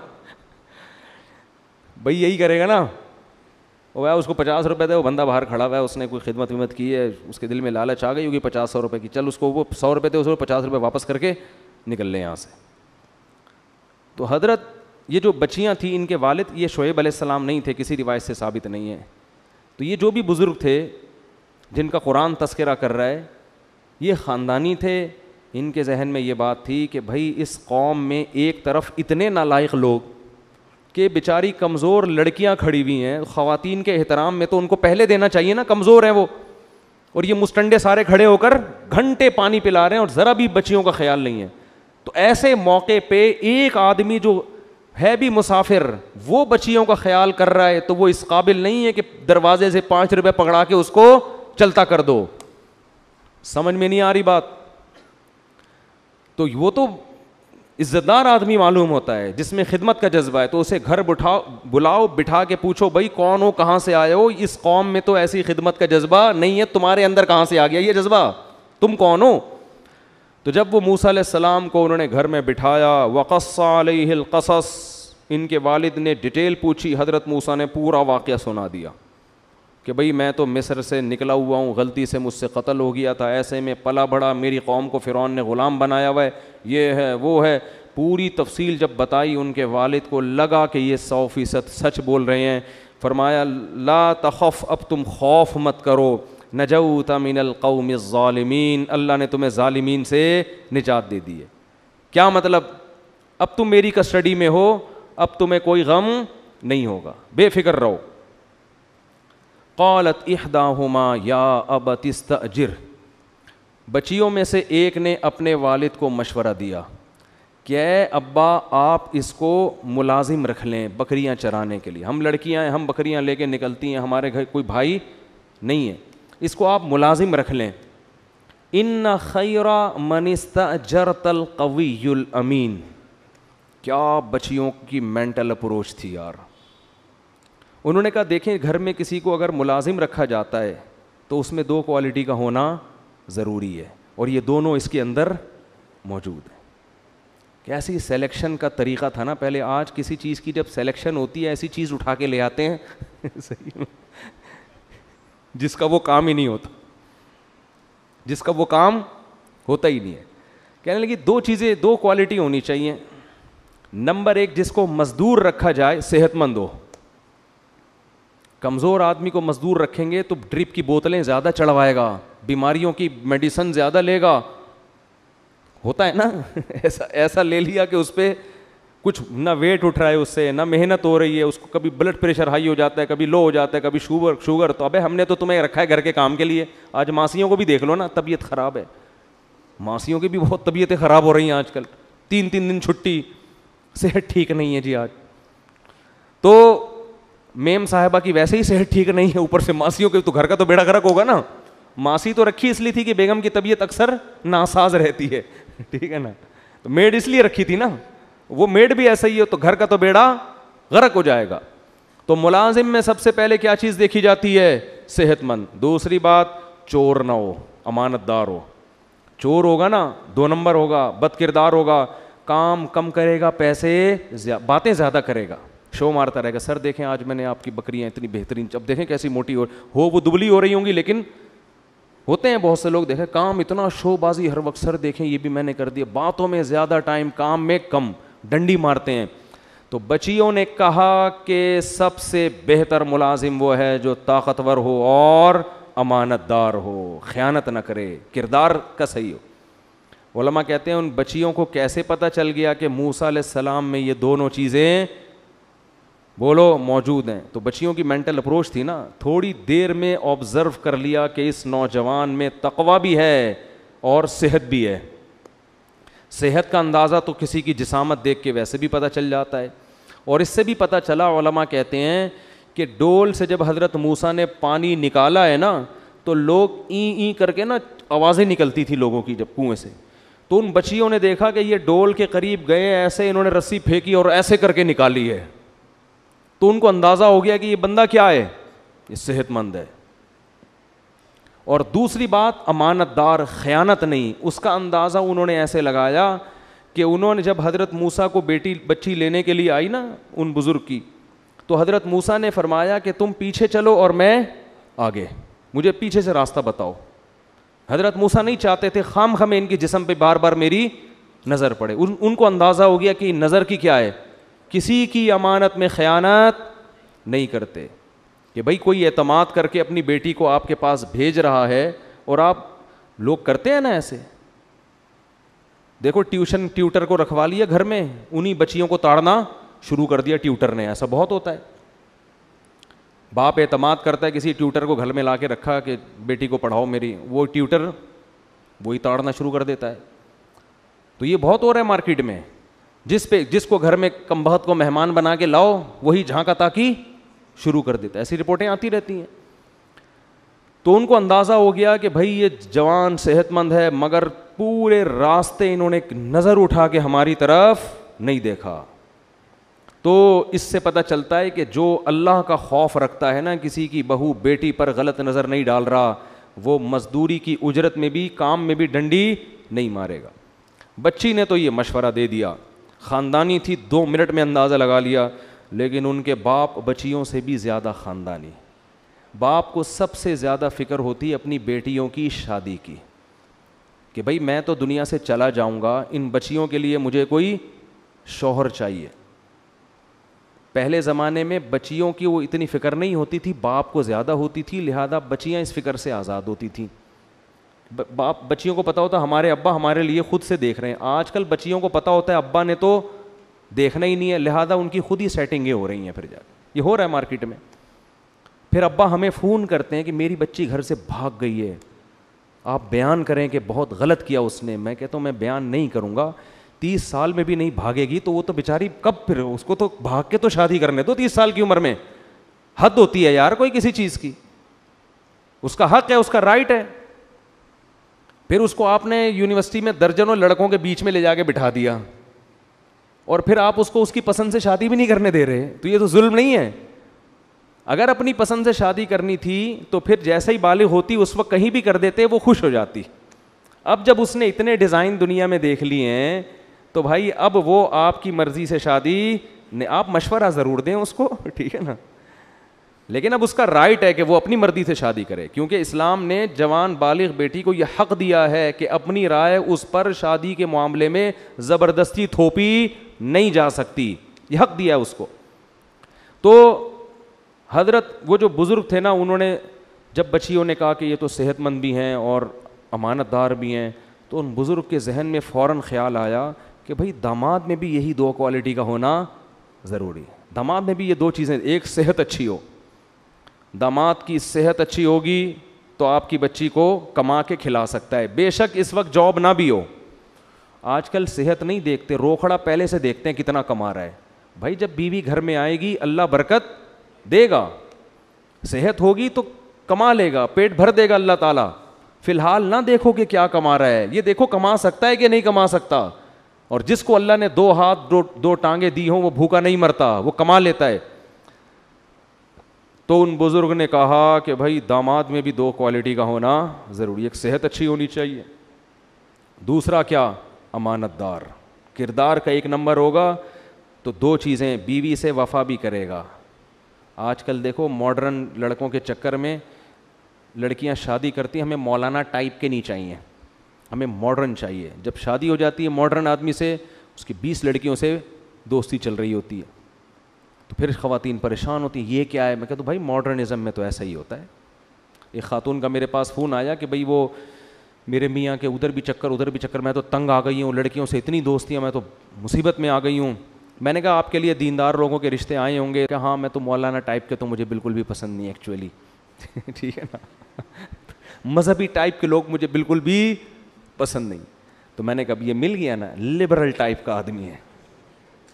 بھائی, یہی کرے گا نا. وہ اس کو 50 روپے دے, وہ بندہ باہر کھڑا ہوا ہے, اس نے کوئی خدمت ومت کی ہے, اس کے دل میں لالچ آ گئی ہوگی 50-100 روپے کی, چل اس کو وہ 100 روپے دے, اس کو 50 روپے واپس کر کے نکل لیں یہاں سے. تو حضرت یہ جو بچیاں تھیں ان کے والد یہ شعیب علیہ السلام نہیں تھے, کسی روایت سے ثابت نہیں ہے. تو یہ جو بھی بزرگ تھے جن کا قرآن تذکرہ کر رہا ہے یہ خاندانی تھے. ان کے ذہن میں یہ بات تھی کہ بھائی اس قوم میں ایک طرف اتنے نالائق لوگ کہ بیچاری کمزور لڑکیاں کھڑی ہوئی ہیں, خواتین کے احترام میں تو ان کو پہلے دینا چاہیے نا, کمزور ہیں وہ, اور یہ مستنڈے سارے کھڑے ہو کر گھنٹے پانی پلا رہے ہیں اور ذرا بھی بچیوں کا خیال نہیں ہے. تو ایسے موقع پہ ایک آدمی جو ہے بھی مسافر وہ بچیوں کا خیال کر رہا ہے تو وہ اس قابل نہیں ہے کہ دروازے سے 5 روپے پکڑا کے اس کو چلتا کر دو. سمجھ میں نہیں آ رہی بات؟ تو وہ تو عزت دار آدمی معلوم ہوتا ہے جس میں خدمت کا جذبہ ہے, تو اسے گھر بلاؤ, بٹھا کے پوچھو بھائی کون ہو, کہاں سے آئے ہو, اس قوم میں تو ایسی خدمت کا جذبہ نہیں ہے, تمہارے اندر کہاں سے آ گیا یہ جذبہ, تم کون ہو؟ تو جب وہ موسیٰ علیہ السلام کو انہوں نے گھر میں بٹھایا, وقص علیہ القصص, ان کے والد نے ڈیٹیل پوچھی, حضرت موسیٰ نے پورا واقعہ سنا دیا کہ بھئی میں تو مصر سے نکلا ہوا ہوں, غلطی سے مجھ سے قتل ہو گیا تھا, ایسے میں پلا بڑھا, میری قوم کو فرعون نے غلام بنایا ہوا ہے, یہ ہے وہ ہے. پوری تفصیل جب بتائی ان کے والد کو لگا کہ یہ 100% سچ بول رہے ہیں. فرمایا لا تخف, اب تم خوف مت کرو, نجوت من القوم الظالمین, اللہ نے تمہیں ظالمین سے نجات دے دی ہے. کیا مطلب؟ اب تم میری کسٹڈی میں ہو, اب تمہیں کوئی غم نہیں ہوگا, بے فکر رہو. قالت احداہما یا ابت استاجر, بچیوں میں سے ایک نے اپنے والد کو مشورہ دیا کہ اے ابا آپ اس کو ملازم رکھ لیں بکریاں چرانے کے لیے, ہم لڑکیاں ہیں, ہم بکریاں لے کے نکلتی ہیں, ہمارے گھر کوئی بھائی نہیں ہے, اس کو آپ ملازم رکھ لیں. ان خیر من استاجرت القوی الامین, کیا بچیوں کی مینٹل اپروچ تھی یار. انہوں نے کہا دیکھیں گھر میں کسی کو اگر ملازم رکھا جاتا ہے تو اس میں 2 کوالٹی کا ہونا ضروری ہے, اور یہ دونوں اس کے اندر موجود ہیں. کیسی سلیکشن کا طریقہ تھا نا پہلے, آج کسی چیز کی جب سلیکشن ہوتی ہے ایسی چیز اٹھا کے لے آتے ہیں صحیح میں, جس کا وہ کام ہی نہیں ہوتا, جس کا وہ کام ہوتا ہی نہیں ہے. کہنے لگی 2 چیزیں, 2 کوالٹی ہونی چاہیے. نمبر 1, جس کو مزدور رکھا جائے صحت مند ہو. کمزور آدمی کو مزدور رکھیں گے تو ڈرپ کی بوتلیں زیادہ چڑھوائے گا, بیماریوں کی میڈیسن زیادہ لے گا, ہوتا ہے نا ایسا لے لیا کہ اس پہ کچھ نہ ویٹ اٹھ رہا ہے, اس سے نہ محنت ہو رہی ہے, اس کو کبھی بلڈ پریشر ہائی ہو جاتا ہے, کبھی لو ہو جاتا ہے, کبھی شوگر. تو ابے ہم نے تو تمہیں رکھا ہے گھر کے کام کے لیے. آج ماسیوں کو بھی دیکھ لو نا, طبیعت خراب ہے, ماسیوں کی بھی بہت طبیعتیں خراب ہو رہی ہیں آج کل, 3 دن چھٹی, صحت ٹھیک نہیں ہے جی آج. تو میم صاحبہ کی ویسے ہی صحت ٹھیک نہیں ہے, اوپر سے ماسیوں کے, تو گھر کا تو بیڑا غرق ہوگا نا. ماسی تو رکھی اس لیے تھی کہ بیگم کی طبیعت اکثر ناساز رہتی ہے, ٹھیک ہے نا, تو میڈ اس لیے رکھی تھی نا, وہ میڈ بھی ایسا ہی ہے, تو گھر کا تو بیڑا غرق ہو جائے گا. تو ملازم میں سب سے پہلے کیا چیز دیکھی جاتی ہے؟ صحت مند. دوسری بات, چور نہ ہو, امانت دار ہو. چور ہوگا نا 2 نمبر ہوگا, بد کردار ہوگا, کام کم کرے گا, پیسے باتیں زیادہ کرے گا, شو مارتا رہے گا. سر دیکھیں آج میں نے آپ کی بکریاں اتنی بہترین, اب دیکھیں کیسی موٹی ہو وہ دبلی ہو رہی ہوں گی, لیکن ہوتے ہیں بہت سے لوگ, دیکھیں کام اتنا شو بازی ہر وقت, سر دیکھیں یہ بھی میں نے کر دیا, باتوں میں زیادہ ٹائم, کام میں کم, ڈنڈی مارتے ہیں. تو بچیوں نے کہا کہ سب سے بہتر ملازم وہ ہے جو طاقتور ہو اور امانت دار ہو, خیانت نہ کرے, کردار کا صحیح ہو. علماء کہتے ہیں ان بچیوں کو کیسے پتہ چل گیا کہ موسیٰ علیہ السلام میں یہ دونوں چیزیں بولو موجود ہیں؟ تو بچیوں کی مینٹل اپروچ تھی نا, تھوڑی دیر میں آبزرو کر لیا کہ اس نوجوان میں تقویٰ بھی ہے اور صحت بھی ہے. صحت کا اندازہ تو کسی کی جسامت دیکھ کے ویسے بھی پتہ چل جاتا ہے, اور اس سے بھی پتہ چلا, علماء کہتے ہیں کہ ڈول سے جب حضرت موسیٰ نے پانی نکالا ہے نا, تو لوگ این کر کے نا آوازیں نکلتی تھی لوگوں کی جب کنویں سے, تو ان بچیوں نے دیکھا کہ یہ ڈول کے قریب گئے, ایسے انہوں نے رسی پھینکی اور ایسے کر کے نکالی ہے, تو ان کو اندازہ ہو گیا کہ یہ بندہ کیا ہے, یہ صحت مند ہے. اور دوسری بات, امانت دار, خیانت نہیں. اس کا اندازہ انہوں نے ایسے لگایا کہ انہوں نے جب حضرت موسیٰ کو بچی لینے کے لیے آئی نا ان بزرگ کی, تو حضرت موسیٰ نے فرمایا کہ تم پیچھے چلو اور میں آگے, مجھے پیچھے سے راستہ بتاؤ. حضرت موسیٰ نہیں چاہتے تھے خام خام ان کے جسم پہ بار بار میری نظر پڑے. ان کو اندازہ ہو گیا کہ نظر کی کیا ہے, کسی کی امانت میں خیانت نہیں کرتے, کہ بھائی کوئی اعتماد کر کے اپنی بیٹی کو آپ کے پاس بھیج رہا ہے, اور آپ لوگ کرتے ہیں نا ایسے. دیکھو ٹیوٹر کو رکھوا لیا گھر میں, انہی بچیوں کو تاڑنا شروع کر دیا ٹیوٹر نے, ایسا بہت ہوتا ہے. باپ اعتماد کرتا ہے کسی ٹیوٹر کو گھر میں لا کے رکھا کہ بیٹی کو پڑھاؤ میری, وہ ٹیوٹر وہی تاڑنا شروع کر دیتا ہے. تو یہ بہت ہو رہا ہے مارکیٹ میں, جس کو گھر میں کم بخت کو مہمان بنا کے لاؤ وہی جھانکا تاکی شروع کر دیتا ہے. ایسی رپورٹیں آتی رہتی ہیں. تو ان کو اندازہ ہو گیا کہ بھائی یہ جوان صحت مند ہے، مگر پورے راستے انہوں نے نظر اٹھا کے ہماری طرف نہیں دیکھا. تو اس سے پتہ چلتا ہے کہ جو اللہ کا خوف رکھتا ہے نا، کسی کی بہو بیٹی پر غلط نظر نہیں ڈال رہا، وہ مزدوری کی اجرت میں بھی، کام میں بھی ڈنڈی نہیں مارے گا. بچی نے تو یہ مشورہ دے دیا، خاندانی تھی، 2 منٹ میں اندازہ لگا لیا. لیکن ان کے باپ بچیوں سے بھی زیادہ خاندانی. باپ کو سب سے زیادہ فکر ہوتی اپنی بیٹیوں کی شادی کی، کہ بھائی میں تو دنیا سے چلا جاؤں گا، ان بچیوں کے لیے مجھے کوئی شوہر چاہیے. پہلے زمانے میں بچیوں کی وہ اتنی فکر نہیں ہوتی تھی، باپ کو زیادہ ہوتی تھی، لہذا بچیاں اس فکر سے آزاد ہوتی تھیں. باپ بچیوں کو پتہ ہوتا ہمارے ابا ہمارے لیے خود سے دیکھ رہے ہیں. آج کل بچیوں کو پتہ ہوتا ہے ابا نے تو دیکھنا ہی نہیں ہے، لہذا ان کی خود ہی سیٹنگیں ہو رہی ہیں. پھر جا کے یہ ہو رہا ہے مارکیٹ میں. پھر ابا ہمیں فون کرتے ہیں کہ میری بچی گھر سے بھاگ گئی ہے، آپ بیان کریں کہ بہت غلط کیا اس نے. میں کہتا ہوں میں بیان نہیں کروں گا، 30 سال میں بھی نہیں بھاگے گی تو وہ تو بیچاری کب، پھر اس کو تو بھاگ کے تو شادی کرنے دو. 30 سال کی عمر میں حد ہوتی ہے یار کوئی کسی چیز کی. اس کا حق ہے، اس کا رائٹ ہے. پھر اس کو آپ نے یونیورسٹی میں درجنوں لڑکوں کے بیچ میں لے جا کے بٹھا دیا، اور پھر آپ اس کو اس کی پسند سے شادی بھی نہیں کرنے دے رہے. تو یہ تو ظلم نہیں ہے؟ اگر اپنی پسند سے شادی کرنی تھی تو پھر جیسے ہی بالغ ہوتی اس وقت کہیں بھی کر دیتے، وہ خوش ہو جاتی. اب جب اس نے اتنے ڈیزائن دنیا میں دیکھ لیے ہیں تو بھائی اب وہ آپ کی مرضی سے شادی، آپ مشورہ ضرور دیں اس کو، ٹھیک ہے نا، لیکن اب اس کا رائٹ ہے کہ وہ اپنی مرضی سے شادی کرے. کیونکہ اسلام نے جوان بالغ بیٹی کو یہ حق دیا ہے کہ اپنی رائے اس پر شادی کے معاملے میں زبردستی تھوپی نہیں جا سکتی. یہ حق دیا ہے اس کو. تو حضرت وہ جو بزرگ تھے نا، انہوں نے جب بچیوں نے کہا کہ یہ تو صحت مند بھی ہیں اور امانت دار بھی ہیں، تو ان بزرگ کے ذہن میں فوراً خیال آیا کہ بھائی داماد میں بھی یہی 2 کوالٹی کا ہونا ضروری ہے. داماد میں بھی یہ 2 چیزیں، ایک صحت اچھی ہو. داماد کی صحت اچھی ہوگی تو آپ کی بچی کو کما کے کھلا سکتا ہے، بے شک اس وقت جاب نہ بھی ہو. آج کل صحت نہیں دیکھتے، روکھڑا پہلے سے دیکھتے ہیں کتنا کما رہا ہے. بھائی جب بیوی گھر میں آئے گی اللہ برکت دے گا، صحت ہوگی تو کما لے گا، پیٹ بھر دے گا اللہ تعالیٰ. فی الحال نہ دیکھو کہ کیا کما رہا ہے، یہ دیکھو کما سکتا ہے کہ نہیں کما سکتا. اور جس کو اللہ نے 2 ہاتھ 2 ٹانگیں دی ہوں وہ بھوکا نہیں مرتا، وہ کما لیتا ہے. تو ان بزرگ نے کہا کہ بھائی داماد میں بھی 2 کوالٹی کا ہونا ضروری ہے. ایک صحت اچھی ہونی چاہیے، دوسرا کیا، امانت دار. کردار کا 1 نمبر ہوگا تو 2 چیزیں، بیوی سے وفا بھی کرے گا. آج کل دیکھو ماڈرن لڑکوں کے چکر میں لڑکیاں شادی کرتی ہیں، ہمیں مولانا ٹائپ کے نہیں چاہیے، ہمیں ماڈرن چاہیے. جب شادی ہو جاتی ہے ماڈرن آدمی سے، اس کی 20 لڑکیوں سے دوستی چل رہی ہوتی ہے. تو پھر خواتین پریشان ہوتی ہیں، یہ کیا ہے؟ میں کہتا ہوں بھائی ماڈرنزم میں تو ایسا ہی ہوتا ہے. ایک خاتون کا میرے پاس فون آیا کہ بھائی وہ میرے میاں کے ادھر بھی چکر، میں تو تنگ آ گئی ہوں، لڑکیوں سے اتنی دوستیاں، میں تو مصیبت میں آ گئی ہوں. میں نے کہا آپ کے لیے دیندار لوگوں کے رشتے آئے ہوں گے. کہ ہاں میں تو مولانا ٹائپ کے تو مجھے بالکل بھی پسند نہیں ایکچولی. ٹھیک ہے نا، مذہبی ٹائپ کے لوگ مجھے بالکل بھی پسند نہیں. تو میں نے کہا یہ مل گیا نا، لبرل ٹائپ کا آدمی ہے،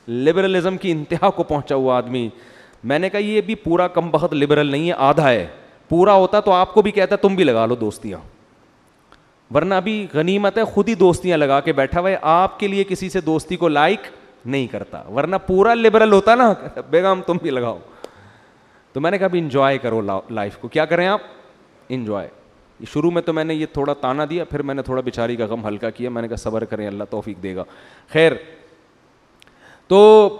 لبرلزم کی انتہا کو پہنچا ہوا آدمی. میں نے کہا یہ بھی پورا کم بخت لبرل نہیں ہے، آدھا ہے. پورا ہوتا تو آپ کو بھی کہتا تم بھی لگا لو دوستیاں، ورنہ ابھی غنیمت ہے خود ہی دوستیاں لگا کے بیٹھا ہوا ہے، آپ کے لیے کسی سے دوستی کو لائک نہیں کرتا. ورنہ پورا لبرل ہوتا نا، بیگم تم بھی لگاؤ. تو میں نے کہا ابھی انجوائے کرو لائف کو. کیا کریں آپ؟ انجوائے. شروع میں تو میں نے یہ تھوڑا تانا دیا، پھر میں نے تھوڑا بیچاری کا غم ہلکا کیا. میں نے کہا صبر کریں، اللہ توفیق دے گا. خیر، تو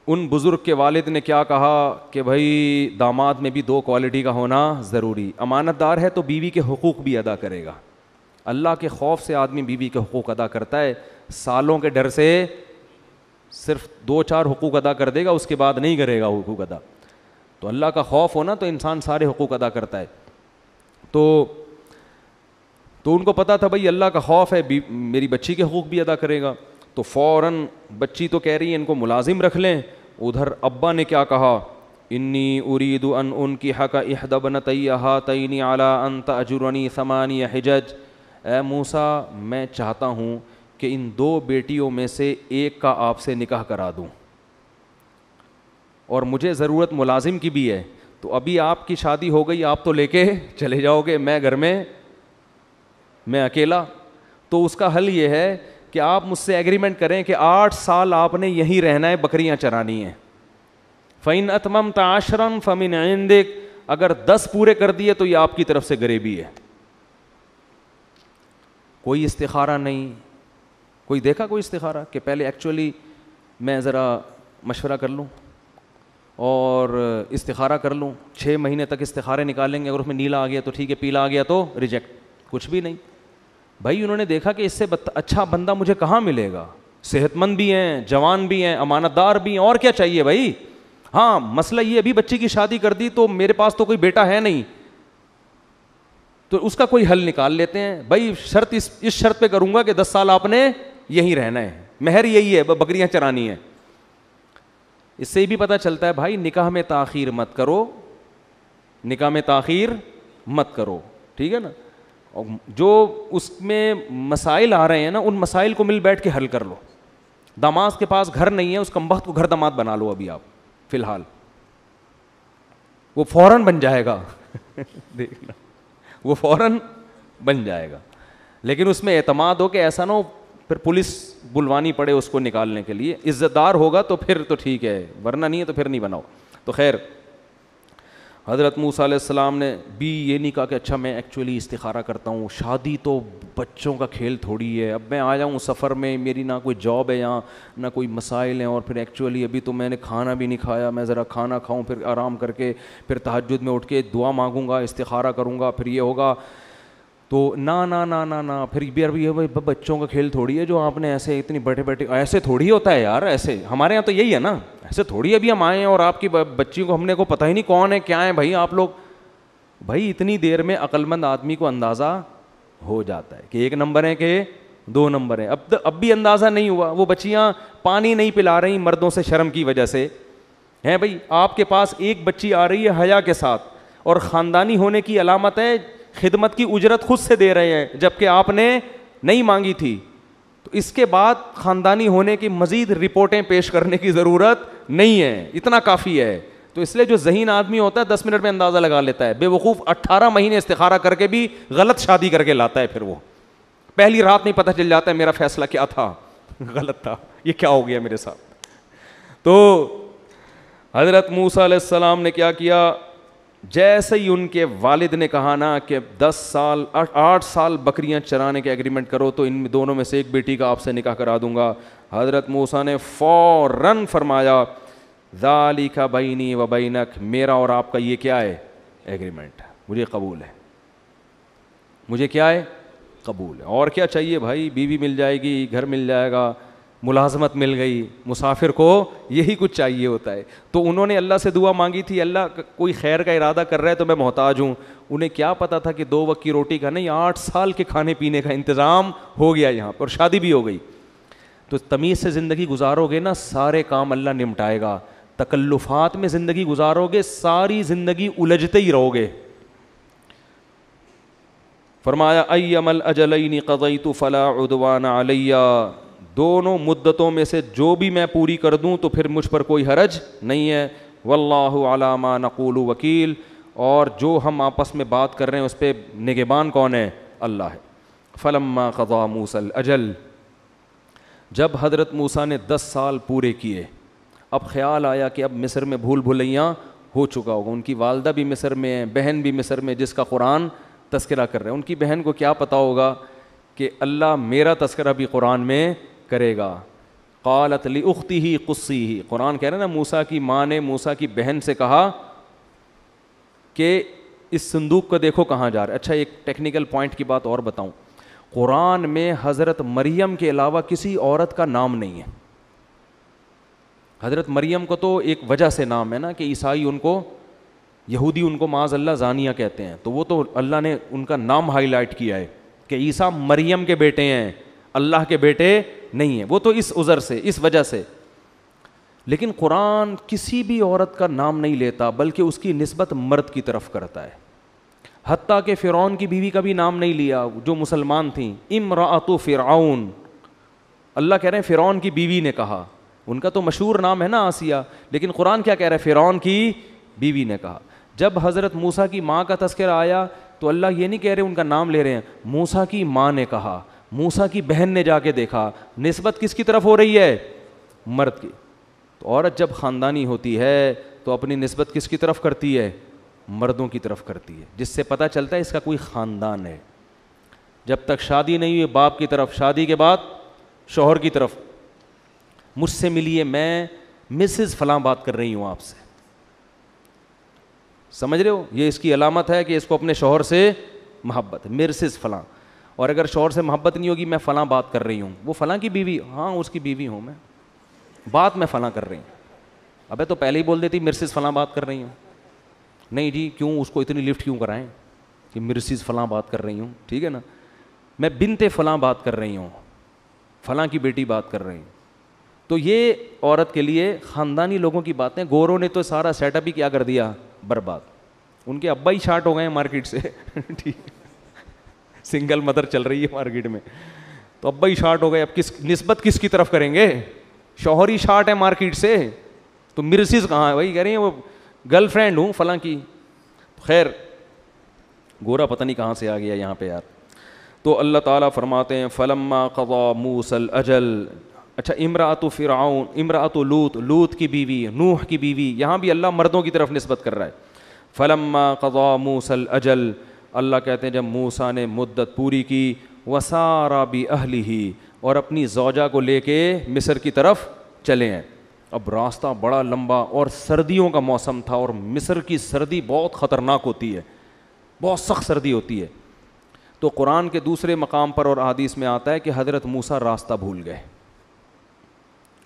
ان بزرگ کے والد نے کیا کہا کہ بھائی داماد میں بھی 2 کوالٹی کا ہونا ضروری. امانت دار ہے تو بیوی کے حقوق بھی ادا کرے گا. اللہ کے خوف سے آدمی بیوی کے حقوق ادا کرتا ہے. سالوں کے ڈر سے صرف 2-4 حقوق ادا کر دے گا، اس کے بعد نہیں کرے گا حقوق ادا. تو اللہ کا خوف ہونا تو انسان سارے حقوق ادا کرتا ہے. تو ان کو پتا تھا بھائی اللہ کا خوف ہے، میری بچی کے حقوق بھی ادا کرے گا. تو فوراً بچی تو کہہ رہی ہے ان کو ملازم رکھ لیں. ادھر ابا نے کیا کہا، انی ارید ان انکحک احدی ابنتی ہاتین علی ان تأجرنی 8 حجج. اے موسیٰ میں چاہتا ہوں کہ ان 2 بیٹیوں میں سے ایک کا آپ سے نکاح کرا دوں، اور مجھے ضرورت ملازم کی بھی ہے. تو ابھی آپ کی شادی ہو گئی, آپ تو لے کے چلے جاؤ گے, میں گھر میں اکیلا. تو اس کا حل یہ ہے کہ آپ مجھ سے ایگریمنٹ کریں کہ 8 سال آپ نے یہیں رہنا ہے, بکریاں چرانی ہیں. فَإِنْ أَتْمَمْتَ عَشْرًا فَمِنْ عِنْدِكَ, اگر 10 پورے کر دیے تو یہ آپ کی طرف سے غریبی ہے. کوئی استخارہ نہیں. کوئی دیکھا کوئی استخارہ کہ پہلے ایکچولی میں ذرا مشورہ کر لوں اور استخارہ کر لوں, 6 مہینے تک استخارے نکالیں گے, اگر اس میں نیلا آ گیا تو ٹھیک ہے, پیلا آ گیا تو ریجیکٹ. کچھ بھی نہیں بھائی. انہوں نے دیکھا کہ اس سے اچھا بندہ مجھے کہاں ملے گا, صحت مند بھی ہیں, جوان بھی ہیں, امانت دار بھی ہیں, اور کیا چاہیے بھائی. ہاں مسئلہ یہ, ابھی بچی کی شادی کر دی تو میرے پاس تو کوئی بیٹا ہے نہیں, تو اس کا کوئی حل نکال لیتے ہیں. بھائی شرط اس شرط پہ کروں گا کہ 10 سال آپ نے یہیں رہنا ہے, مہر یہی ہے, بکریاں چرانی ہے. اس سے بھی پتہ چلتا ہے بھائی نکاح میں تاخیر مت کرو, نکاح میں تاخیر مت کرو, ٹھیک ہے نا. اور جو اس میں مسائل آ رہے ہیں نا, ان مسائل کو مل بیٹھ کے حل کر لو. داماد کے پاس گھر نہیں ہے, اس کمبخت کو گھر داماد بنا لو ابھی آپ فی الحال, وہ فوراً بن جائے گا دیکھنا, وہ فوراً بن جائے گا. لیکن اس میں اعتماد ہو کہ ایسا نہ ہو پھر پولیس بلوانی پڑے اس کو نکالنے کے لیے. عزت دار ہوگا تو پھر تو ٹھیک ہے, ورنہ نہیں ہے تو پھر نہیں بناؤ. تو خیر حضرت موسیٰ علیہ السلام نے بھی یہ نہیں کہا کہ اچھا میں ایکچولی استخارہ کرتا ہوں, شادی تو بچوں کا کھیل تھوڑی ہے, اب میں آ جاؤں سفر میں, میری نہ کوئی جاب ہے یہاں نہ کوئی مسائل ہیں, اور پھر ایکچولی ابھی تو میں نے کھانا بھی نہیں کھایا, میں ذرا کھانا کھاؤں پھر آرام کر کے پھر تہجد میں اٹھ کے دعا مانگوں گا, استخارہ کروں گا, پھر یہ ہوگا. تو نا پھر بھی بچوں کا کھیل تھوڑی ہے جو آپ نے ایسے اتنی بیٹھے ایسے تھوڑی ہوتا ہے یار, ایسے ہمارے یہاں تو یہی ہے نا, ایسے تھوڑی ابھی ہم آئے ہیں اور آپ کی بچی کو ہم نے کو پتہ ہی نہیں کون ہے کیا ہے. بھائی آپ لوگ, بھائی اتنی دیر میں عقل مند آدمی کو اندازہ ہو جاتا ہے کہ 1 نمبر ہے کہ 2 نمبر ہے. اب بھی اندازہ نہیں ہوا, وہ بچیاں پانی نہیں پلا رہی مردوں سے شرم کی وجہ سے ہیں. بھائی آپ کے پاس ایک بچی آ رہی ہے حیا کے ساتھ, اور خاندانی ہونے کی علامت ہے خدمت کی اجرت خود سے دے رہے ہیں جبکہ آپ نے نہیں مانگی تھی. تو اس کے بعد خاندانی ہونے کی مزید رپورٹیں پیش کرنے کی ضرورت نہیں ہے, اتنا کافی ہے. تو اس لیے جو ذہین آدمی ہوتا ہے 10 منٹ میں اندازہ لگا لیتا ہے. بے وقوف 18 مہینے استخارہ کر کے بھی غلط شادی کر کے لاتا ہے, پھر وہ پہلی رات نہیں پتہ چل جاتا ہے میرا فیصلہ کیا تھا, غلط تھا, یہ کیا ہو گیا میرے ساتھ. تو حضرت موسیٰ علیہ السلام نے کیا کیا, جیسے ہی ان کے والد نے کہا نا کہ 8 سال بکریاں چرانے کے ایگریمنٹ کرو تو ان دونوں میں سے ایک بیٹی کا آپ سے نکاح کرا دوں گا, حضرت موسیٰ نے فوراً فرمایا ذالک بینی و بینک, میرا اور آپ کا یہ کیا ہے ایگریمنٹ, مجھے قبول ہے, مجھے کیا ہے قبول ہے. اور کیا چاہیے بھائی, بیوی مل جائے گی, گھر مل جائے گا, ملازمت مل گئی, مسافر کو یہی کچھ چاہیے ہوتا ہے. تو انہوں نے اللہ سے دعا مانگی تھی, اللہ کوئی خیر کا ارادہ کر رہا ہے تو میں محتاج ہوں. انہیں کیا پتا تھا کہ 2 وقت کی روٹی کا نہیں, 8 سال کے کھانے پینے کا انتظام ہو گیا یہاں پر, اور شادی بھی ہو گئی. تو تمیز سے زندگی گزارو گے نا, سارے کام اللہ نمٹائے گا. تکلفات میں زندگی گزارو گے, ساری زندگی الجھتے ہی رہو گے. فرمایا ایم الاجلین قضیت فلا عدوان علی, دونوں مدتوں میں سے جو بھی میں پوری کر دوں تو پھر مجھ پر کوئی حرج نہیں ہے. واللہ علی ما نقول وکیل, اور جو ہم آپس میں بات کر رہے ہیں اس پہ نگہبان کون ہے, اللہ ہے. فلما قضا موسیٰ الاجل, جب حضرت موسیٰ نے 10 سال پورے کیے, اب خیال آیا کہ اب مصر میں بھول بھلیاں ہو چکا ہوگا. ان کی والدہ بھی مصر میں ہیں, بہن بھی مصر میں, جس کا قرآن تذکرہ کر رہے ہیں. ان کی بہن کو کیا پتا ہوگا کہ اللہ میرا تذکرہ بھی قرآن میں کرے گا. قالت لاختہ قصیہ, قرآن کہہ رہے ہیں نا, موسیٰ کی ماں نے موسیٰ کی بہن سے کہا کہ اس صندوق کو دیکھو کہاں جا رہا ہے. اچھا ایک ٹیکنیکل پوائنٹ کی بات اور بتاؤں, قرآن میں حضرت مریم کے علاوہ کسی عورت کا نام نہیں ہے. حضرت مریم کو تو ایک وجہ سے نام ہے نا کہ عیسائی ان کو, یہودی ان کو معاذ اللہ زانیہ کہتے ہیں, تو وہ تو اللہ نے ان کا نام ہائی لائٹ کیا ہے کہ عیسیٰ مریم کے بیٹے ہیں, اللہ کے بیٹے نہیں ہیں. وہ تو اس عذر سے, اس وجہ سے. لیکن قرآن کسی بھی عورت کا نام نہیں لیتا بلکہ اس کی نسبت مرد کی طرف کرتا ہے. حتیٰ کہ فرعون کی بیوی کا بھی نام نہیں لیا جو مسلمان تھیں, امرأۃ فرعون, اللہ کہہ رہے ہیں فرعون کی بیوی نے کہا. ان کا تو مشہور نام ہے نا آسیہ, لیکن قرآن کیا کہہ رہا ہے, فرعون کی بیوی نے کہا. جب حضرت موسیٰ کی ماں کا تذکرہ آیا تو اللہ یہ نہیں کہہ رہے ان کا نام لے رہے ہیں, موسیٰ کی ماں نے کہا, موسیٰ کی بہن نے جا کے دیکھا. نسبت کس کی طرف ہو رہی ہے؟ مرد کی. تو عورت جب خاندانی ہوتی ہے تو اپنی نسبت کس کی طرف کرتی ہے؟ مردوں کی طرف کرتی ہے, جس سے پتہ چلتا ہے اس کا کوئی خاندان ہے. جب تک شادی نہیں ہوئی باپ کی طرف, شادی کے بعد شوہر کی طرف, مجھ سے ملیے, میں مسز فلاں بات کر رہی ہوں آپ سے. سمجھ رہے ہو؟ یہ اس کی علامت ہے کہ اس کو اپنے شوہر سے محبت, مسز فلاں. اور اگر شوہر سے محبت نہیں ہوگی, میں فلاں بات کر رہی ہوں, وہ فلاں کی بیوی, ہاں اس کی بیوی ہوں میں, بات میں فلاں کر رہی ہوں. ابے تو پہلے ہی بول دیتی مسز فلاں بات کر رہی ہوں. نہیں جی, کیوں اس کو اتنی لفٹ کیوں کرائیں کہ مسز فلاں بات کر رہی ہوں, ٹھیک ہے نا, میں بنت فلاں بات کر رہی ہوں, فلاں کی بیٹی بات کر رہی ہوں. تو یہ عورت کے لیے خاندانی لوگوں کی باتیں. گوروں نے تو سارا سیٹ اپ ہی کیا کر دیا, برباد. ان کے ابا ہی شارٹ ہو گئے ہیں مارکیٹ سے, ٹھیک, سنگل مدر چل رہی ہے مارکیٹ میں, تو ابا ہی شارٹ ہو گئے. اب نسبت کس کی طرف کریں گے؟ شوہر ہی شارٹ ہے مارکیٹ سے, تو مرسز کہاں ہے؟ وہی کہہ رہی ہیں وہ گرل فرینڈ ہوں فلاں کی. خیر, گورا پتہ نہیں کہاں سے آ گیا یہاں پہ یار. تو اللہ تعالیٰ فرماتے ہیں فلما قضا موسیٰ الاجل. اچھا, امرأۃ فرعون, امرأۃ لوط, لوط کی بیوی, نوح کی بیوی, یہاں بھی اللہ مردوں کی طرف نسبت کر رہا ہے. فلما قضا موسیٰ الاجل, اللہ کہتے ہیں جب موسیٰ نے مدت پوری کی, وسارا بأہلہ, اور اپنی زوجہ کو لے کے مصر کی طرف چلے ہیں. اب راستہ بڑا لمبا اور سردیوں کا موسم تھا, اور مصر کی سردی بہت خطرناک ہوتی ہے, بہت سخت سردی ہوتی ہے. تو قرآن کے دوسرے مقام پر اور احادیث میں آتا ہے کہ حضرت موسیٰ راستہ بھول گئے,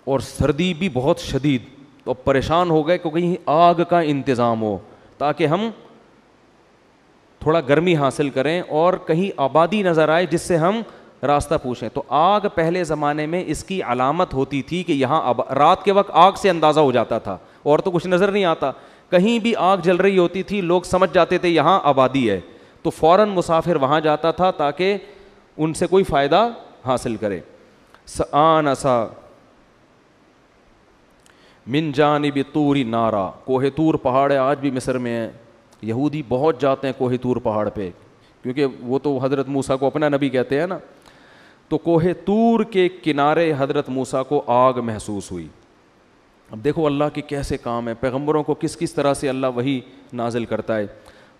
اور سردی بھی بہت شدید, تو پریشان ہو گئے کہ کہیں آگ کا انتظام ہو تاکہ ہم تھوڑا گرمی حاصل کریں, اور کہیں آبادی نظر آئے جس سے ہم راستہ پوچھیں. تو آگ پہلے زمانے میں اس کی علامت ہوتی تھی کہ یہاں رات کے وقت آگ سے اندازہ ہو جاتا تھا, اور تو کچھ نظر نہیں آتا, کہیں بھی آگ جل رہی ہوتی تھی لوگ سمجھ جاتے تھے یہاں آبادی ہے, تو فوراً مسافر وہاں جاتا تھا تاکہ ان سے کوئی فائدہ حاصل کرے. آنسا من جانب طور نارا, کوہ طور پہاڑ ہے, آج بھی مصر میں ہے, یہودی بہت جاتے ہیں کوہ طور پہاڑ پہ, کیونکہ وہ تو حضرت موسیٰ کو اپنا نبی کہتے ہیں نا. تو کوہ طور کے کنارے حضرت موسیٰ کو آگ محسوس ہوئی. اب دیکھو اللہ کے کیسے کام ہے, پیغمبروں کو کس کس طرح سے اللہ وحی نازل کرتا ہے.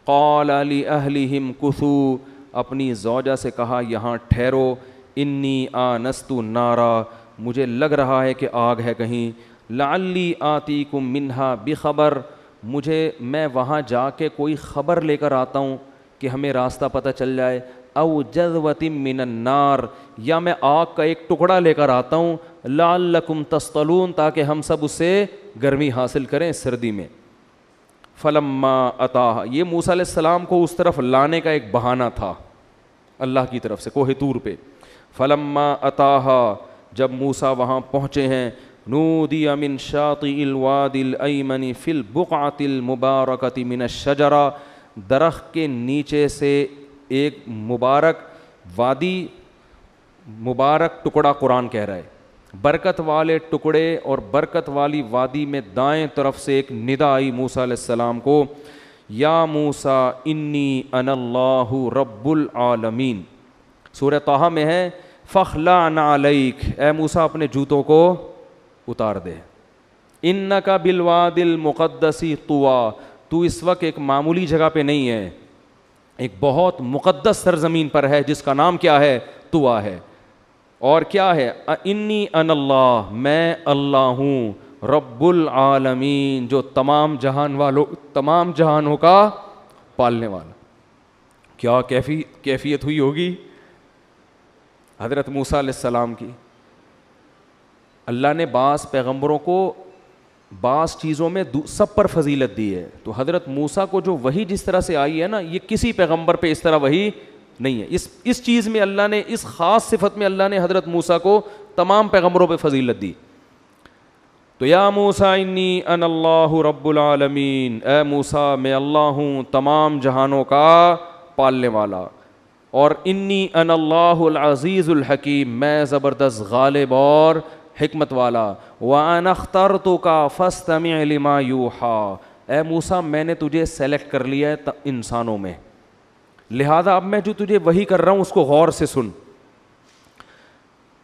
قال لأہلہم کثوا, اپنی زوجہ سے کہا یہاں ٹھہرو, انی آنست نارا, مجھے لگ رہا ہے کہ آگ ہے کہیں, لعلی آتیکم منہا بخبر, میں وہاں جا کے کوئی خبر لے کر آتا ہوں کہ ہمیں راستہ پتہ چل جائے, او جذوۃ من النار, یا میں آگ کا ایک ٹکڑا لے کر آتا ہوں, لعلکم تصطلون, تاکہ ہم سب اس سے گرمی حاصل کریں سردی میں. فلما اتاہا, یہ موسیٰ علیہ السلام کو اس طرف لانے کا ایک بہانہ تھا اللہ کی طرف سے کوہ طور پہ. فلما اتاہا, جب موسیٰ وہاں پہنچے ہیں, نودی من شاطئ الوادی الایمن فی البقعۃ المبارکۃ من الشجرہ, درخت کے نیچے سے ایک مبارک وادی, مبارک ٹکڑا قرآن کہہ رہا ہے, برکت والے ٹکڑے اور برکت والی وادی میں دائیں طرف سے ایک ندا آئی موسیٰ علیہ السلام کو, یا موسیٰ انی انا اللہ رب العالمین. سورہ طٰہٰ میں ہے فاخلع نعلیک, اے موسیٰ اپنے جوتوں کو اتار دے, انک بالوادی المقدس طویٰ, تو اس وقت ایک معمولی جگہ پہ نہیں ہے, ایک بہت مقدس سرزمین پر ہے جس کا نام کیا ہے؟ طویٰ ہے. اور کیا ہے؟ انی انا اللہ, میں اللہ ہوں, رب العالمین, جو تمام جہانوں کا پالنے والا. کیا کیفیت ہوئی ہوگی حضرت موسیٰ علیہ السلام کی. اللہ نے بعض پیغمبروں کو بعض چیزوں میں سب پر فضیلت دی ہے, تو حضرت موسیٰ کو جو وحی جس طرح سے آئی ہے نا, یہ کسی پیغمبر پہ اس طرح وحی نہیں ہے. اس چیز میں اللہ نے, اس خاص صفت میں اللہ نے حضرت موسیٰ کو تمام پیغمبروں پہ فضیلت دی. تو یا موسیٰ انی انا اللہ رب العالمین, اے موسیٰ میں اللہ ہوں تمام جہانوں کا پالنے والا, اور انی انا اللہ العزیز الحکیم, میں زبردست غالب اور حکمت والا. وَأَنَا اخْتَرْتُكَ فَاسْتَمِعْ لِمَا يُوحَىٰ, اے موسیٰ میں نے تجھے سلیکٹ کر لیا ہے انسانوں میں, لہذا اب میں جو تجھے وحی کر رہا ہوں اس کو غور سے سن.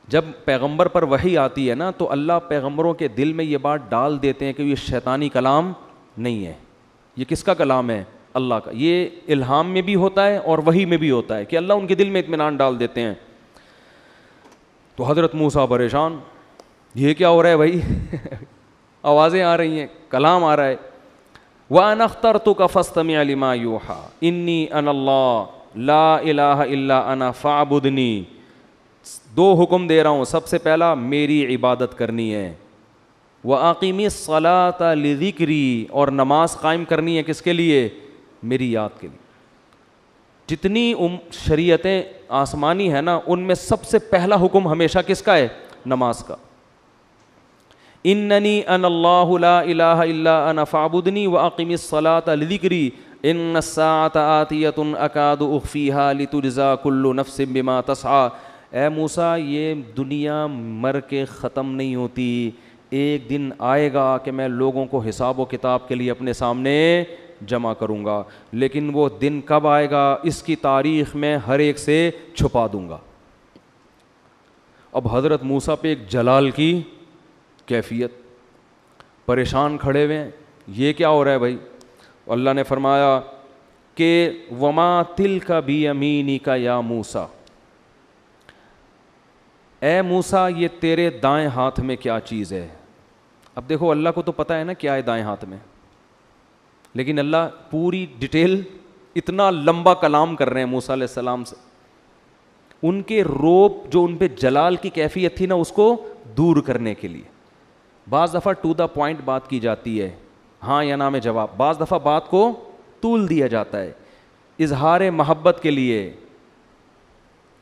جب پیغمبر پر وحی آتی ہے نا تو اللہ پیغمبروں کے دل میں یہ بات ڈال دیتے ہیں کہ یہ شیطانی کلام نہیں ہے, یہ کس کا کلام ہے؟ اللہ کا. یہ الہام میں بھی ہوتا ہے اور وحی میں بھی ہوتا ہے کہ اللہ ان کے دل میں اطمینان ڈال دیتے ہیں. تو حضرت موسیٰ پریشان, یہ کیا ہو رہا ہے بھائی؟ آوازیں آ رہی ہیں, کلام آ رہا ہے. وَأَنَا اخْتَرْتُكَ فَاسْتَمِعْ لِمَا يُوحَىٰ إِنِّي أَنَا اللَّهُ لَا إِلَٰهَ إِلَّا أَنَا فَاعْبُدْنِي. دو حکم دے رہا ہوں, سب سے پہلا میری عبادت کرنی ہے, وَأَقِمِ الصَّلَاةَ لِذِكْرِي, اور نماز قائم کرنی ہے کس کے لیے؟ میری یاد کے لیے. جتنی شریعتیں آسمانی ہیں نا ان میں سب سے پہلا حکم ہمیشہ کس کا ہے؟ نماز کا. اننی انا اللہ لا الہ الا انا فاعبدنی واقم الصلاۃ لذکری ان الساعۃ آتیۃ اکاد اخفیہا لتجزا کل نفس بما تسعی. اے موسیٰ یہ دنیا مر کے ختم نہیں ہوتی, ایک دن آئے گا کہ میں لوگوں کو حساب و کتاب کے لیے اپنے سامنے جمع کروں گا, لیکن وہ دن کب آئے گا اس کی تاریخ میں ہر ایک سے چھپا دوں گا. اب حضرت موسیٰ پہ ایک جلال کی کیفیت, پریشان کھڑے ہوئے ہیں, یہ کیا ہو رہا ہے بھائی؟ اللہ نے فرمایا کہ وما تلک بیمینک یا موسیٰ, اے موسیٰ یہ تیرے دائیں ہاتھ میں کیا چیز ہے؟ اب دیکھو اللہ کو تو پتہ ہے نا کیا ہے دائیں ہاتھ میں, لیکن اللہ پوری ڈیٹیل, اتنا لمبا کلام کر رہے ہیں موسیٰ علیہ السلام سے. ان کے روب جو ان پہ جلال کی کیفیت تھی نا اس کو دور کرنے کے لیے بعض دفعہ ٹو دا پوائنٹ بات کی جاتی ہے, ہاں یا نہ میں جواب. بعض دفعہ بات کو طول دیا جاتا ہے اظہار محبت کے لیے,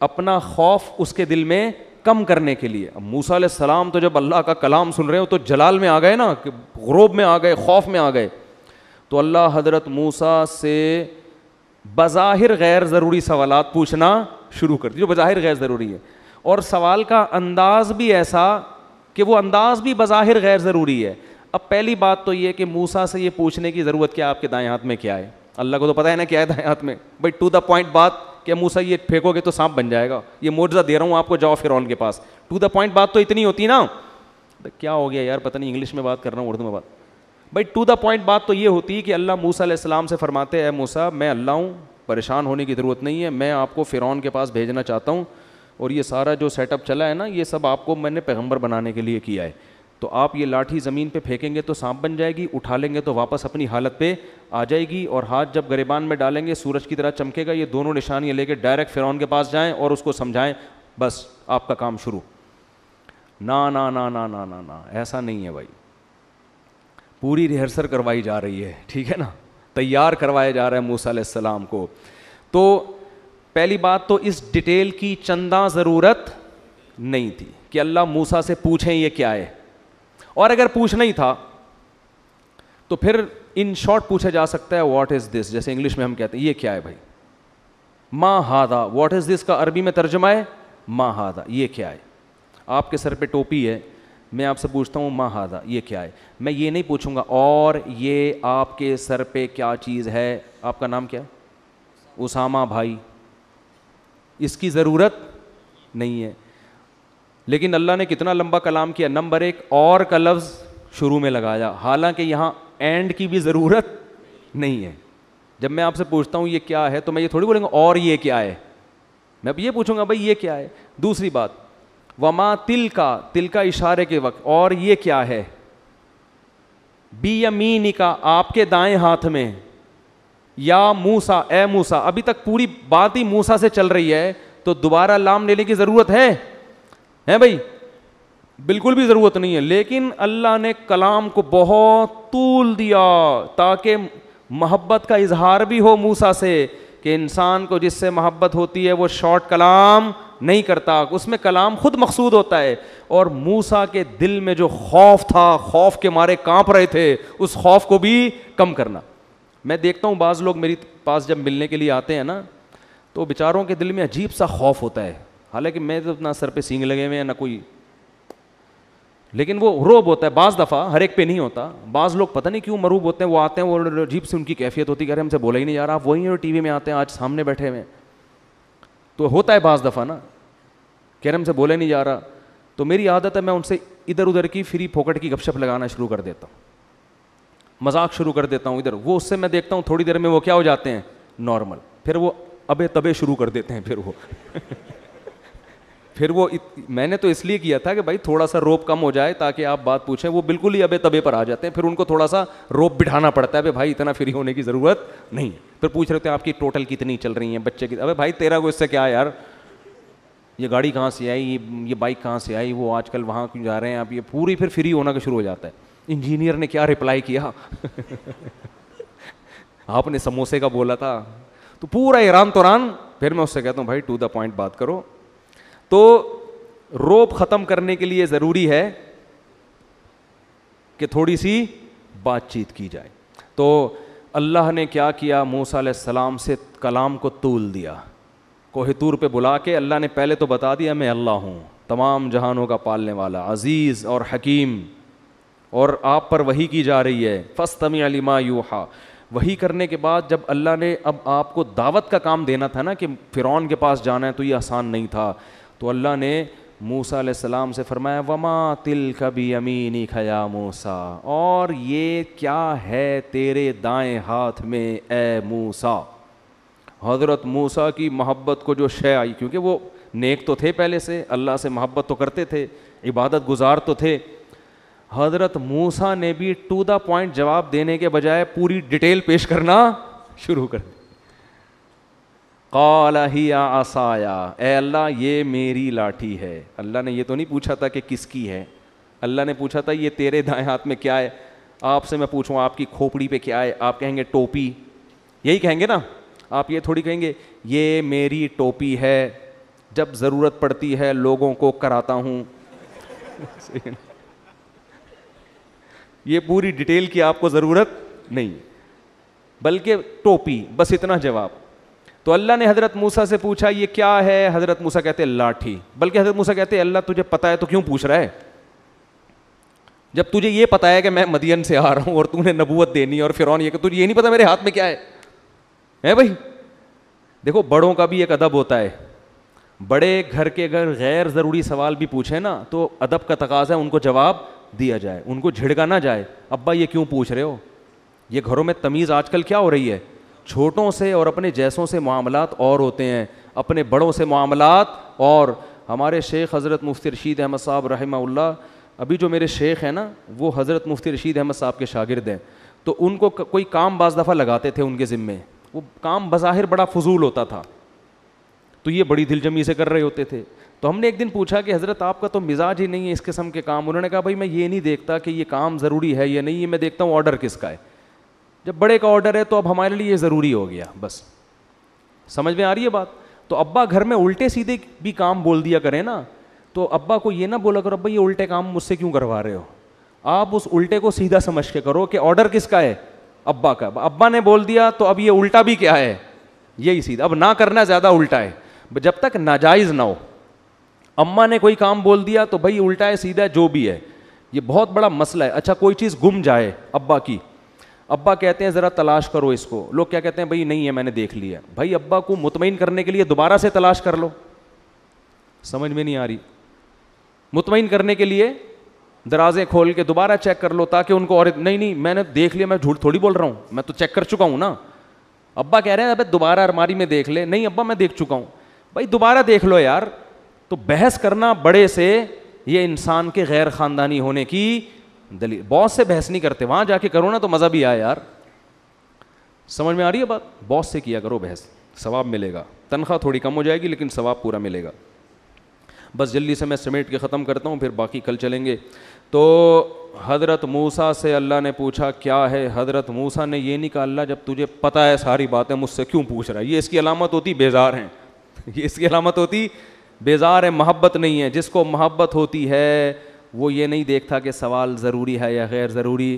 اپنا خوف اس کے دل میں کم کرنے کے لیے. اب موسیٰ علیہ السلام تو جب اللہ کا کلام سن رہے ہو تو جلال میں آ گئے نا, کہ غروب میں آ گئے, خوف میں آ گئے. تو اللہ حضرت موسیٰ سے بظاہر غیر ضروری سوالات پوچھنا شروع کر دی جو بظاہر غیر ضروری ہے, اور سوال کا انداز بھی ایسا کہ وہ انداز بھی بظاہر غیر ضروری ہے. اب پہلی بات تو یہ کہ موسیٰ سے یہ پوچھنے کی ضرورت کیا آپ کے دائیں ہاتھ میں کیا ہے؟ اللہ کو تو پتہ ہے نا کیا ہے دائیں ہاتھ میں. بھائی ٹو دا پوائنٹ بات کہ موسیٰ یہ پھینکو گے تو سانپ بن جائے گا, یہ معجزہ دے رہا ہوں آپ کو, جاؤ فرعون کے پاس. ٹو دا پوائنٹ بات تو اتنی ہوتی نا. کیا ہو گیا یار, پتہ نہیں انگلش میں بات کر رہا ہوں اردو میں بات. بھائی ٹو دا پوائنٹ بات تو یہ ہوتی کہ اللہ موسیٰ علیہ السلام سے فرماتے اے موسیٰ میں اللہ ہوں, پریشان ہونے کی ضرورت نہیں ہے, میں آپ کو فرعون کے پاس بھیجنا چاہتا ہوں, اور یہ سارا جو سیٹ اپ چلا ہے نا یہ سب آپ کو میں نے پیغمبر بنانے کے لیے کیا ہے. تو آپ یہ لاٹھی زمین پہ پھینکیں گے تو سانپ بن جائے گی, اٹھا لیں گے تو واپس اپنی حالت پہ آ جائے گی, اور ہاتھ جب گریبان میں ڈالیں گے سورج کی طرح چمکے گا. یہ دونوں نشانیاں لے کے ڈائریکٹ فرعون کے پاس جائیں اور اس کو سمجھائیں, بس آپ کا کام شروع. نا نا نا نا نا نا نا, ایسا نہیں ہے بھائی. پوری ریہرسل کروائی جا رہی ہے, ٹھیک ہے نا, تیار کروایا جا رہا ہے موسیٰ علیہ السلام کو. تو پہلی بات تو اس ڈیٹیل کی چنداں ضرورت نہیں تھی کہ اللہ موسیٰ سے پوچھیں یہ کیا ہے, اور اگر پوچھنا ہی تھا تو پھر ان شارٹ پوچھا جا سکتا ہے واٹ از دس, جیسے انگلش میں ہم کہتے ہیں یہ کیا ہے بھائی. ما ہاذا, واٹ از دس کا عربی میں ترجمہ ہے ما ہاذا, یہ کیا ہے. آپ کے سر پہ ٹوپی ہے, میں آپ سے پوچھتا ہوں ما ہاذا یہ کیا ہے. میں یہ نہیں پوچھوں گا اور یہ آپ کے سر پہ کیا چیز ہے, آپ کا نام کیا ہے؟ اسامہ بھائی, اس کی ضرورت نہیں ہے. لیکن اللہ نے کتنا لمبا کلام کیا, نمبر ایک اور کا لفظ شروع میں لگایا, حالانکہ یہاں اینڈ کی بھی ضرورت نہیں ہے. جب میں آپ سے پوچھتا ہوں یہ کیا ہے تو میں یہ تھوڑی بولوں گا اور یہ کیا ہے, میں اب یہ پوچھوں گا بھائی یہ کیا ہے. دوسری بات وما تل کا اشارے کے وقت, اور یہ کیا ہے. بیمینک آپ کے دائیں ہاتھ میں, یا موسیٰ اے موسیٰ, ابھی تک پوری بات ہی موسیٰ سے چل رہی ہے تو دوبارہ لام لینے کی ضرورت ہے بھائی؟ بالکل بھی ضرورت نہیں ہے. لیکن اللہ نے کلام کو بہت طول دیا تاکہ محبت کا اظہار بھی ہو موسیٰ سے, کہ انسان کو جس سے محبت ہوتی ہے وہ شارٹ کلام نہیں کرتا, اس میں کلام خود مقصود ہوتا ہے. اور موسیٰ کے دل میں جو خوف تھا, خوف کے مارے کانپ رہے تھے, اس خوف کو بھی کم کرنا. میں دیکھتا ہوں بعض لوگ میری پاس جب ملنے کے لیے آتے ہیں نا تو بیچاروں کے دل میں عجیب سا خوف ہوتا ہے, حالانکہ میں تو نہ سر پہ سینگ لگے ہوئے ہیں نہ کوئی, لیکن وہ روب ہوتا ہے بعض دفعہ, ہر ایک پہ نہیں ہوتا. بعض لوگ پتہ نہیں کیوں مروب ہوتے ہیں, وہ آتے ہیں, وہ عجیب سے ان کی کیفیت ہوتی ہے, کہہ رہے ہم سے بولا ہی نہیں جا رہا, آپ وہی ہیں جو ٹی وی میں آتے ہیں, آج سامنے بیٹھے ہوئے ہیں. تو ہوتا ہے بعض دفعہ نا, کہہ رہے ہم سے بولا ہی نہیں جا رہا. تو میری عادت ہے میں ان سے ادھر ادھر کی فری پھوکٹ کی گپ شپ لگانا شروع کر دیتا ہوں, مذاق شروع کر دیتا ہوں ادھر. وہ اس سے میں دیکھتا ہوں تھوڑی دیر میں وہ کیا ہو جاتے ہیں, نارمل. پھر وہ ابے تبے شروع کر دیتے ہیں. پھر وہ میں نے تو اس لیے کیا تھا کہ بھائی تھوڑا سا روپ کم ہو جائے تاکہ آپ بات پوچھیں. وہ بالکل ہی ابے تبے پر آ جاتے ہیں, پھر ان کو تھوڑا سا روپ بٹھانا پڑتا ہے. بھائی اتنا فری ہونے کی ضرورت نہیں. پھر پوچھ رہے تھے آپ کی ٹوٹل کتنی چل رہی ہیں, بچے کی. ابے بھائی تیرا کو اس سے کیا ہے یار, یہ گاڑی کہاں سے آئی, یہ بائک کہاں سے آئی, وہ آج کل وہاں کیوں جا رہے ہیں آپ, یہ پوری پھر فری ہونا کا شروع ہو جاتا ہے. انجینئر نے کیا رپلائی کیا, آپ نے سموسے کا بولا تھا, تو پورا ایران توران. پھر میں اس سے کہتا ہوں بھائی ٹو دا پوائنٹ بات کرو. تو روب ختم کرنے کے لیے ضروری ہے کہ تھوڑی سی بات چیت کی جائے. تو اللہ نے کیا کیا, موسیٰ علیہ السلام سے کلام کو طول دیا. کوہ طور پہ بلا کے اللہ نے پہلے تو بتا دیا میں اللہ ہوں, تمام جہانوں کا پالنے والا, عزیز اور حکیم, اور آپ پر وحی کی جا رہی ہے. فاستمع لما یوحیٰ. وحی کرنے کے بعد جب اللہ نے اب آپ کو دعوت کا کام دینا تھا نا, کہ فرعون کے پاس جانا ہے, تو یہ آسان نہیں تھا. تو اللہ نے موسیٰ علیہ السلام سے فرمایا وما تلک بیمینک یا موسیٰ, اور یہ کیا ہے تیرے دائیں ہاتھ میں اے موسیٰ. حضرت موسیٰ کی محبت کو جو شے آئی, کیونکہ وہ نیک تو تھے پہلے سے, اللہ سے محبت تو کرتے تھے, عبادت گزار تو تھے. حضرت موسیٰ نے بھی ٹو دا پوائنٹ جواب دینے کے بجائے پوری ڈیٹیل پیش کرنا شروع کر دی. قال ہی عصای, اے اللہ یہ میری لاٹھی ہے. اللہ نے یہ تو نہیں پوچھا تھا کہ کس کی ہے, اللہ نے پوچھا تھا یہ تیرے دائیں ہاتھ میں کیا ہے. آپ سے میں پوچھوں آپ کی کھوپڑی پہ کیا ہے, آپ کہیں گے ٹوپی, یہی کہیں گے نا. آپ یہ تھوڑی کہیں گے یہ میری ٹوپی ہے, جب ضرورت پڑتی ہے لوگوں کو کراتا ہوں. یہ پوری ڈیٹیل کی آپ کو ضرورت نہیں, بلکہ ٹوپی, بس اتنا جواب. تو اللہ نے حضرت موسیٰ سے پوچھا یہ کیا ہے, حضرت موسیٰ کہتے لاٹھی. بلکہ حضرت موسیٰ کہتے اللہ تجھے پتہ ہے تو کیوں پوچھ رہا ہے, جب تجھے یہ پتہ ہے کہ میں مدین سے آ رہا ہوں اور تو نے نبوت دینی ہے, اور فرعون یہ کہ تجھے یہ نہیں پتہ میرے ہاتھ میں کیا ہے بھائی. دیکھو بڑوں کا بھی ایک ادب ہوتا ہے, بڑے گھر کے اگر غیر ضروری سوال بھی پوچھیں نا تو ادب کا تقاضا ہے ان کو جواب دیا جائے, ان کو جھڑکا نہ جائے. ابا یہ کیوں پوچھ رہے ہو, یہ گھروں میں تمیز آج کل کیا ہو رہی ہے, چھوٹوں سے اور اپنے جیسوں سے معاملات اور ہوتے ہیں, اپنے بڑوں سے معاملات. اور ہمارے شیخ حضرت مفتی رشید احمد صاحب رحمہ اللہ, ابھی جو میرے شیخ ہیں نا وہ حضرت مفتی رشید احمد صاحب کے شاگرد ہیں. تو ان کو کوئی کام بعض دفعہ لگاتے تھے ان کے ذمے, وہ کام بظاہر بڑا فضول ہوتا تھا, تو یہ بڑی دل جمی سے کر رہے ہوتے تھے. تو ہم نے ایک دن پوچھا کہ حضرت آپ کا تو مزاج ہی نہیں ہے اس قسم کے کام. انہوں نے کہا بھائی میں یہ نہیں دیکھتا کہ یہ کام ضروری ہے یا نہیں, یہ میں دیکھتا ہوں آرڈر کس کا ہے. جب بڑے کا آرڈر ہے تو اب ہمارے لیے یہ ضروری ہو گیا. بس سمجھ میں آ رہی ہے بات. تو ابا گھر میں الٹے سیدھے بھی کام بول دیا کریں نا, تو ابا کو یہ نہ بولا کرو ابا یہ الٹے کام مجھ سے کیوں کروا رہے ہو, آپ اس الٹے کو سیدھا سمجھ کے کرو کہ آرڈر کس کا ہے, ابا کا. ابا نے بول دیا تو اب یہ الٹا بھی کیا ہے, یہی سیدھا. اب نہ کرنا زیادہ الٹا ہے, جب تک ناجائز نہ ہو. اماں نے کوئی کام بول دیا تو بھائی الٹا ہے سیدھا جو بھی ہے, یہ بہت بڑا مسئلہ ہے. اچھا کوئی چیز گم جائے ابا کی, ابا کہتے ہیں ذرا تلاش کرو اس کو, لوگ کیا کہتے ہیں بھائی نہیں ہے میں نے دیکھ لیا. بھائی ابا کو مطمئن کرنے کے لیے دوبارہ سے تلاش کر لو. سمجھ میں نہیں آ رہی, مطمئن کرنے کے لیے درازیں کھول کے دوبارہ چیک کر لو تاکہ ان کو, اور نہیں میں نے دیکھ لیا, میں جھوٹ تھوڑی بول رہا ہوں, میں تو چیک کر چکا ہوں نا. ابا کہہ رہے ہیں ابے دوبارہ الماری میں دیکھ لے, نہیں ابا میں دیکھ چکا ہوں. بھائی دوبارہ دیکھ لو یار. تو بحث کرنا بڑے سے یہ انسان کے غیر خاندانی ہونے کی دلیل. باس سے بحث نہیں کرتے, وہاں جا کے کرو نا تو مزہ بھی آئے یار. سمجھ میں آ رہی ہے بات. باس سے کیا کرو بحث, ثواب ملے گا, تنخواہ تھوڑی کم ہو جائے گی لیکن ثواب پورا ملے گا. بس جلدی سے میں سمیٹ کے ختم کرتا ہوں, پھر باقی کل چلیں گے. تو حضرت موسیٰ سے اللہ نے پوچھا کیا ہے. حضرت موسیٰ نے یہ نہیں کہا اللہ جب تجھے پتہ ہے ساری باتیں مجھ سے کیوں پوچھ رہا ہے. یہ اس کی علامت ہوتی بیزار ہیں, یہ اس کی علامت ہوتی بیزار ہے, محبت نہیں ہے. جس کو محبت ہوتی ہے وہ یہ نہیں دیکھتا کہ سوال ضروری ہے یا غیر ضروری,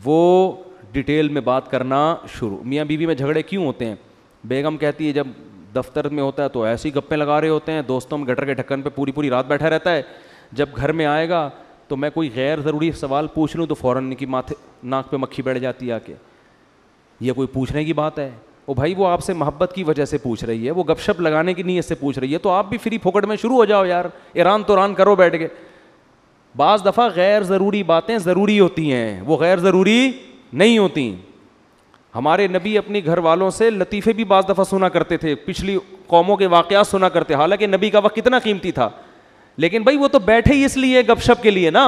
وہ ڈیٹیل میں بات کرنا شروع. میاں بیوی میں جھگڑے کیوں ہوتے ہیں, بیگم کہتی ہے جب دفتر میں ہوتا ہے تو ایسی گپیں لگا رہے ہوتے ہیں, دوستوں میں گٹر کے ڈھکن پہ پوری رات بیٹھا رہتا ہے, جب گھر میں آئے گا تو میں کوئی غیر ضروری سوال پوچھ لوں تو فوراً کی ماتھے ناک پہ مکھی بیٹھ جاتی ہے آ کے. یہ کوئی پوچھنے کی بات ہے؟ او بھائی وہ آپ سے محبت کی وجہ سے پوچھ رہی ہے, وہ گپ شپ لگانے کی نیت سے پوچھ رہی ہے, تو آپ بھی فری پھوکٹ میں شروع ہو جاؤ یار, ایران توران کرو بیٹھ کے. بعض دفعہ غیر ضروری باتیں ضروری ہوتی ہیں, وہ غیر ضروری نہیں ہوتی. ہمارے نبی اپنی گھر والوں سے لطیفے بھی بعض دفعہ سنا کرتے تھے, پچھلی قوموں کے واقعات سنا کرتے, حالانکہ نبی کا وقت کتنا قیمتی تھا, لیکن بھائی وہ تو بیٹھے ہی اس لیے گپ شپ کے لیے نا.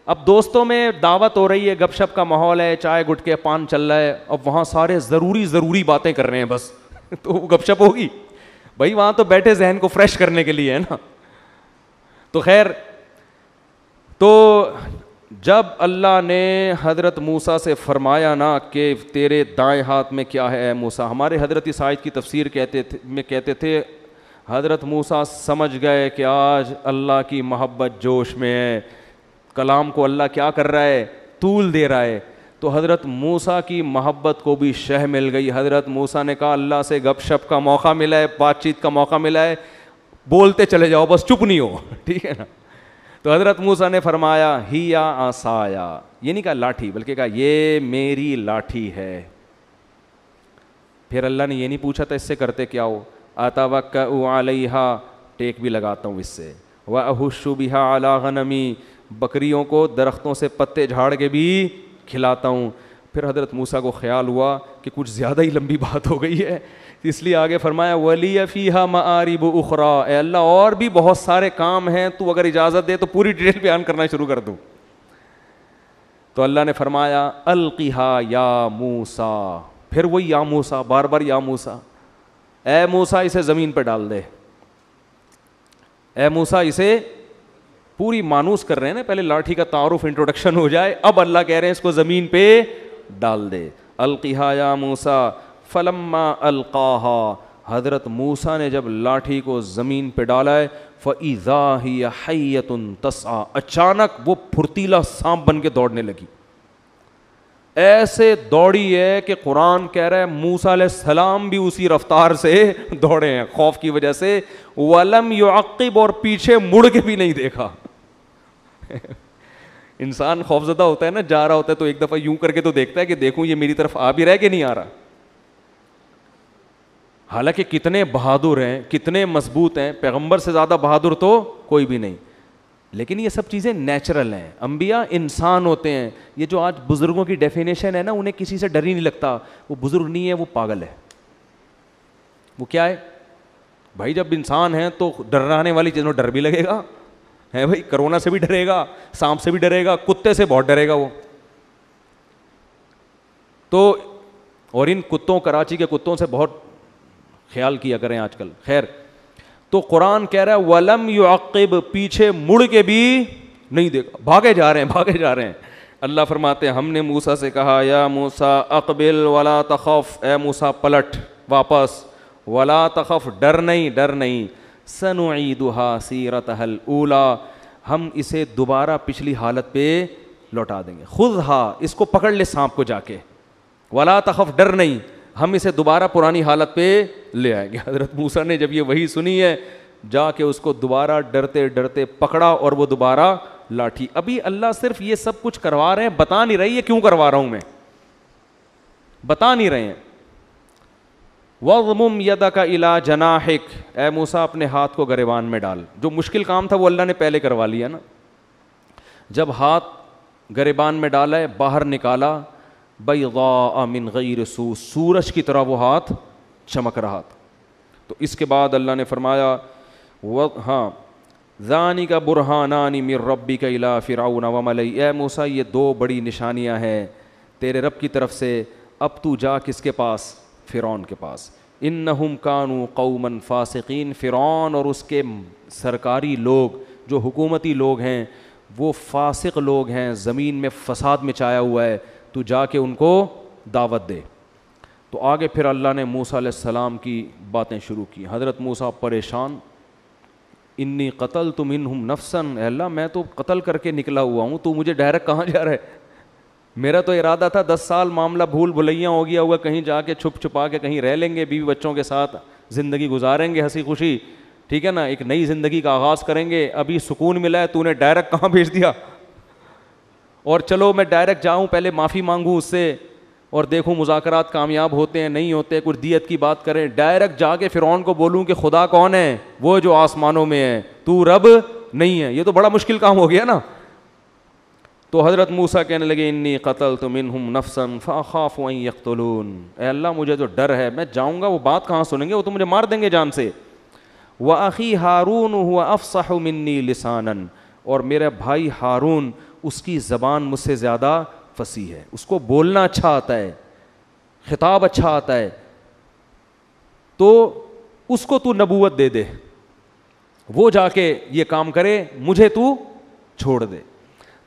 اب دوستوں میں دعوت ہو رہی ہے, گپ شپ کا ماحول ہے, چائے گٹکے پان چل رہا ہے, اب وہاں سارے ضروری باتیں کر رہے ہیں بس تو وہ گپ شپ ہوگی بھائی؟ وہاں تو بیٹھے ذہن کو فریش کرنے کے لیے ہے نا. تو خیر, تو جب اللہ نے حضرت موسیٰ سے فرمایا نا کہ تیرے دائیں ہاتھ میں کیا ہے اے موسیٰ, ہمارے حضرت اس آیت کی تفسیر کہتے تھے حضرت موسیٰ سمجھ گئے کہ آج اللہ کی محبت جوش میں ہے, کلام کو اللہ کیا کر رہا ہے, طول دے رہا ہے. تو حضرت موسیٰ کی محبت کو بھی شہ مل گئی. حضرت موسیٰ نے کہا اللہ سے گپ شپ کا موقع ملا ہے, بات چیت کا موقع ملا ہے, بولتے چلے جاؤ بس چپ نہیں ہو, ٹھیک ہے نا. تو حضرت موسیٰ نے فرمایا ہی یا عصایا, یہ نہیں کہا لاٹھی, بلکہ کہا یہ میری لاٹھی ہے. پھر اللہ نے یہ نہیں پوچھا تھا اس سے کرتے کیا ہو, اتوکأ علیہا, ٹیک بھی لگاتا ہوں اس سے, واہش بہا علی غنمی, بکریوں کو درختوں سے پتے جھاڑ کے بھی کھلاتا ہوں. پھر حضرت موسیٰ کو خیال ہوا کہ کچھ زیادہ ہی لمبی بات ہو گئی ہے, اس لیے آگے فرمایا وَلِيَ فِيهَا مَآرِبُ أُخْرَى, اے اللہ اور بھی بہت سارے کام ہیں, تو اگر اجازت دے تو پوری ڈیٹیل بیان کرنا شروع کر دوں. تو اللہ نے فرمایا القِھَا یا موسیٰ, پھر وہی یا موسیٰ, بار بار یا موسیٰ, اے موسیٰ اسے زمین پہ ڈال دے. اے موسیٰ اسے پوری مانوس کر رہے ہیں نا, پہلے لاٹھی کا تعارف انٹروڈکشن ہو جائے, اب اللہ کہہ رہے ہیں اس کو زمین پہ ڈال دے. القِھَا یا موسیٰ فلما القاها, حضرت موسیٰ نے جب لاٹھی کو زمین پہ ڈالا ہے, فَإِذَا هِيَ حَيَّةٌ تَسْعَىٰ, اچانک وہ پھرتیلا سانپ بن کے دوڑنے لگی. ایسے دوڑی ہے کہ قرآن کہہ رہا ہے موسیٰ علیہ السلام بھی اسی رفتار سے دوڑے ہیں خوف کی وجہ سے. وَلَمْ يُعَقِّبْ, اور پیچھے مڑ کے بھی نہیں دیکھا. انسان خوفزدہ ہوتا ہے نا, جا رہا ہوتا ہے تو ایک دفعہ یوں کر کے تو دیکھتا ہے کہ دیکھوں یہ میری طرف آ بھی رہا کہ نہیں آ رہا. حالانکہ کتنے بہادر ہیں, کتنے مضبوط ہیں, پیغمبر سے زیادہ بہادر تو کوئی بھی نہیں, لیکن یہ سب چیزیں نیچرل ہیں. انبیاء انسان ہوتے ہیں. یہ جو آج بزرگوں کی ڈیفینیشن ہے نا, انہیں کسی سے ڈر ہی نہیں لگتا, وہ بزرگ نہیں ہے, وہ پاگل ہے. وہ کیا ہے بھائی, جب انسان ہے تو ڈرانے والی چیزوں ڈر بھی لگے گا, ہے بھائی, کرونا سے بھی ڈرے گا, سانپ سے بھی ڈرے گا, کتے سے بہت ڈرے گا وہ. تو اور ان کتوں, کراچی کے کتوں سے بہت خیال کیا کریں آج کل. خیر, تو قرآن کہہ رہا ہے وَلَمْ يُعَقِّبْ, پیچھے مڑ کے بھی نہیں دیکھا, بھاگے جا رہے ہیں. اللہ فرماتے ہیں ہم نے موسیٰ سے کہا یا موسیٰ اقبل ولا تخف, اے موسیٰ پلٹ واپس, ولا تخف, ڈر نہیں, سنعیدها سیرتها الاولی, ہم اسے دوبارہ پچھلی حالت پہ لوٹا دیں گے. خذها, اس کو پکڑ لے سانپ کو جا کے, ولا تخف, ڈر نہیں, ہم اسے دوبارہ پرانی حالت پہ لے آئیں گے. حضرت موسیٰ نے جب یہ وحی سنی ہے, جا کے اس کو دوبارہ ڈرتے ڈرتے پکڑا اور وہ دوبارہ لاٹھی. ابھی اللہ صرف یہ سب کچھ کروا رہے ہیں, بتا نہیں رہی ہے کیوں کروا رہا ہوں میں, بتا نہیں رہے ہیں. وَضْمُمْ يَدَكَ إِلَىٰ جَنَاحِكَ, اے موسیٰ اپنے ہاتھ کو گریبان میں ڈال. جو مشکل کام تھا وہ اللہ نے پہلے کروا لیا نا. جب ہاتھ گریبان میں ڈالا ہے, باہر نکالا, بیضاء من غیر سوء, سورج کی طرح وہ ہاتھ چمک رہا تھا. تو اس کے بعد اللہ نے فرمایا ہاں ذَانِكَ بُرْهَانَانِ مِن رَبِّكَ إِلَىٰ فِرْعَوْنَ وَمَلَئِهِ, اے موسیٰ یہ دو بڑی نشانیاں ہیں تیرے رب کی طرف سے, اب تو جا کس کے پاس, فرعون کے پاس. اِنَّهُمْ كَانُوا قَوْمًا فَاسِقِينَ, فرعون اور اس کے سرکاری لوگ جو حکومتی لوگ ہیں وہ فاسق لوگ ہیں, زمین میں فساد مچایا ہوا ہے, تو جا کے ان کو دعوت دے. تو آگے پھر اللہ نے موسیٰ علیہ السلام کی باتیں شروع کی. حضرت موسیٰ پریشان, انی قتلت منہم نفسا, اے اللہ میں تو قتل کر کے نکلا ہوا ہوں, تو مجھے ڈائریکٹ کہاں جا رہا ہے, میرا تو ارادہ تھا 10 سال معاملہ بھول بھلیاں ہو گیا ہوگا, کہیں جا کے چھپ چھپا کے کہیں رہ لیں گے, بیوی بچوں کے ساتھ زندگی گزاریں گے ہنسی خوشی, ٹھیک ہے نا, ایک نئی زندگی کا آغاز کریں گے, ابھی سکون ملا ہے, تو نے ڈائریکٹ کہاں بھیج دیا, اور چلو میں ڈائریکٹ جاؤں, پہلے معافی مانگوں اس سے اور دیکھوں مذاکرات کامیاب ہوتے ہیں نہیں ہوتے, کچھ دیت کی بات کریں, ڈائریکٹ جا کے فرعون کو بولوں کہ خدا کون ہے, وہ جو آسمانوں میں ہے, تو رب نہیں ہے, یہ تو بڑا مشکل کام ہو گیا نا. تو حضرت موسیٰ کہنے لگے انی قتلت منہم نفسا فاخاف ان یقتلون, اے اللہ مجھے تو ڈر ہے, میں جاؤں گا وہ بات کہاں سنیں گے, وہ تو مجھے مار دیں گے جان سے. وَأَخِي ہارون هُوَ أَفْصَحُ مِنِّي لِسَانًا, اور میرا بھائی ہارون اس کی زبان مجھ سے زیادہ فصیح ہے, اس کو بولنا اچھا آتا ہے, خطاب اچھا آتا ہے, تو اس کو تو نبوت دے دے, وہ جا کے یہ کام کرے, مجھے تو چھوڑ دے.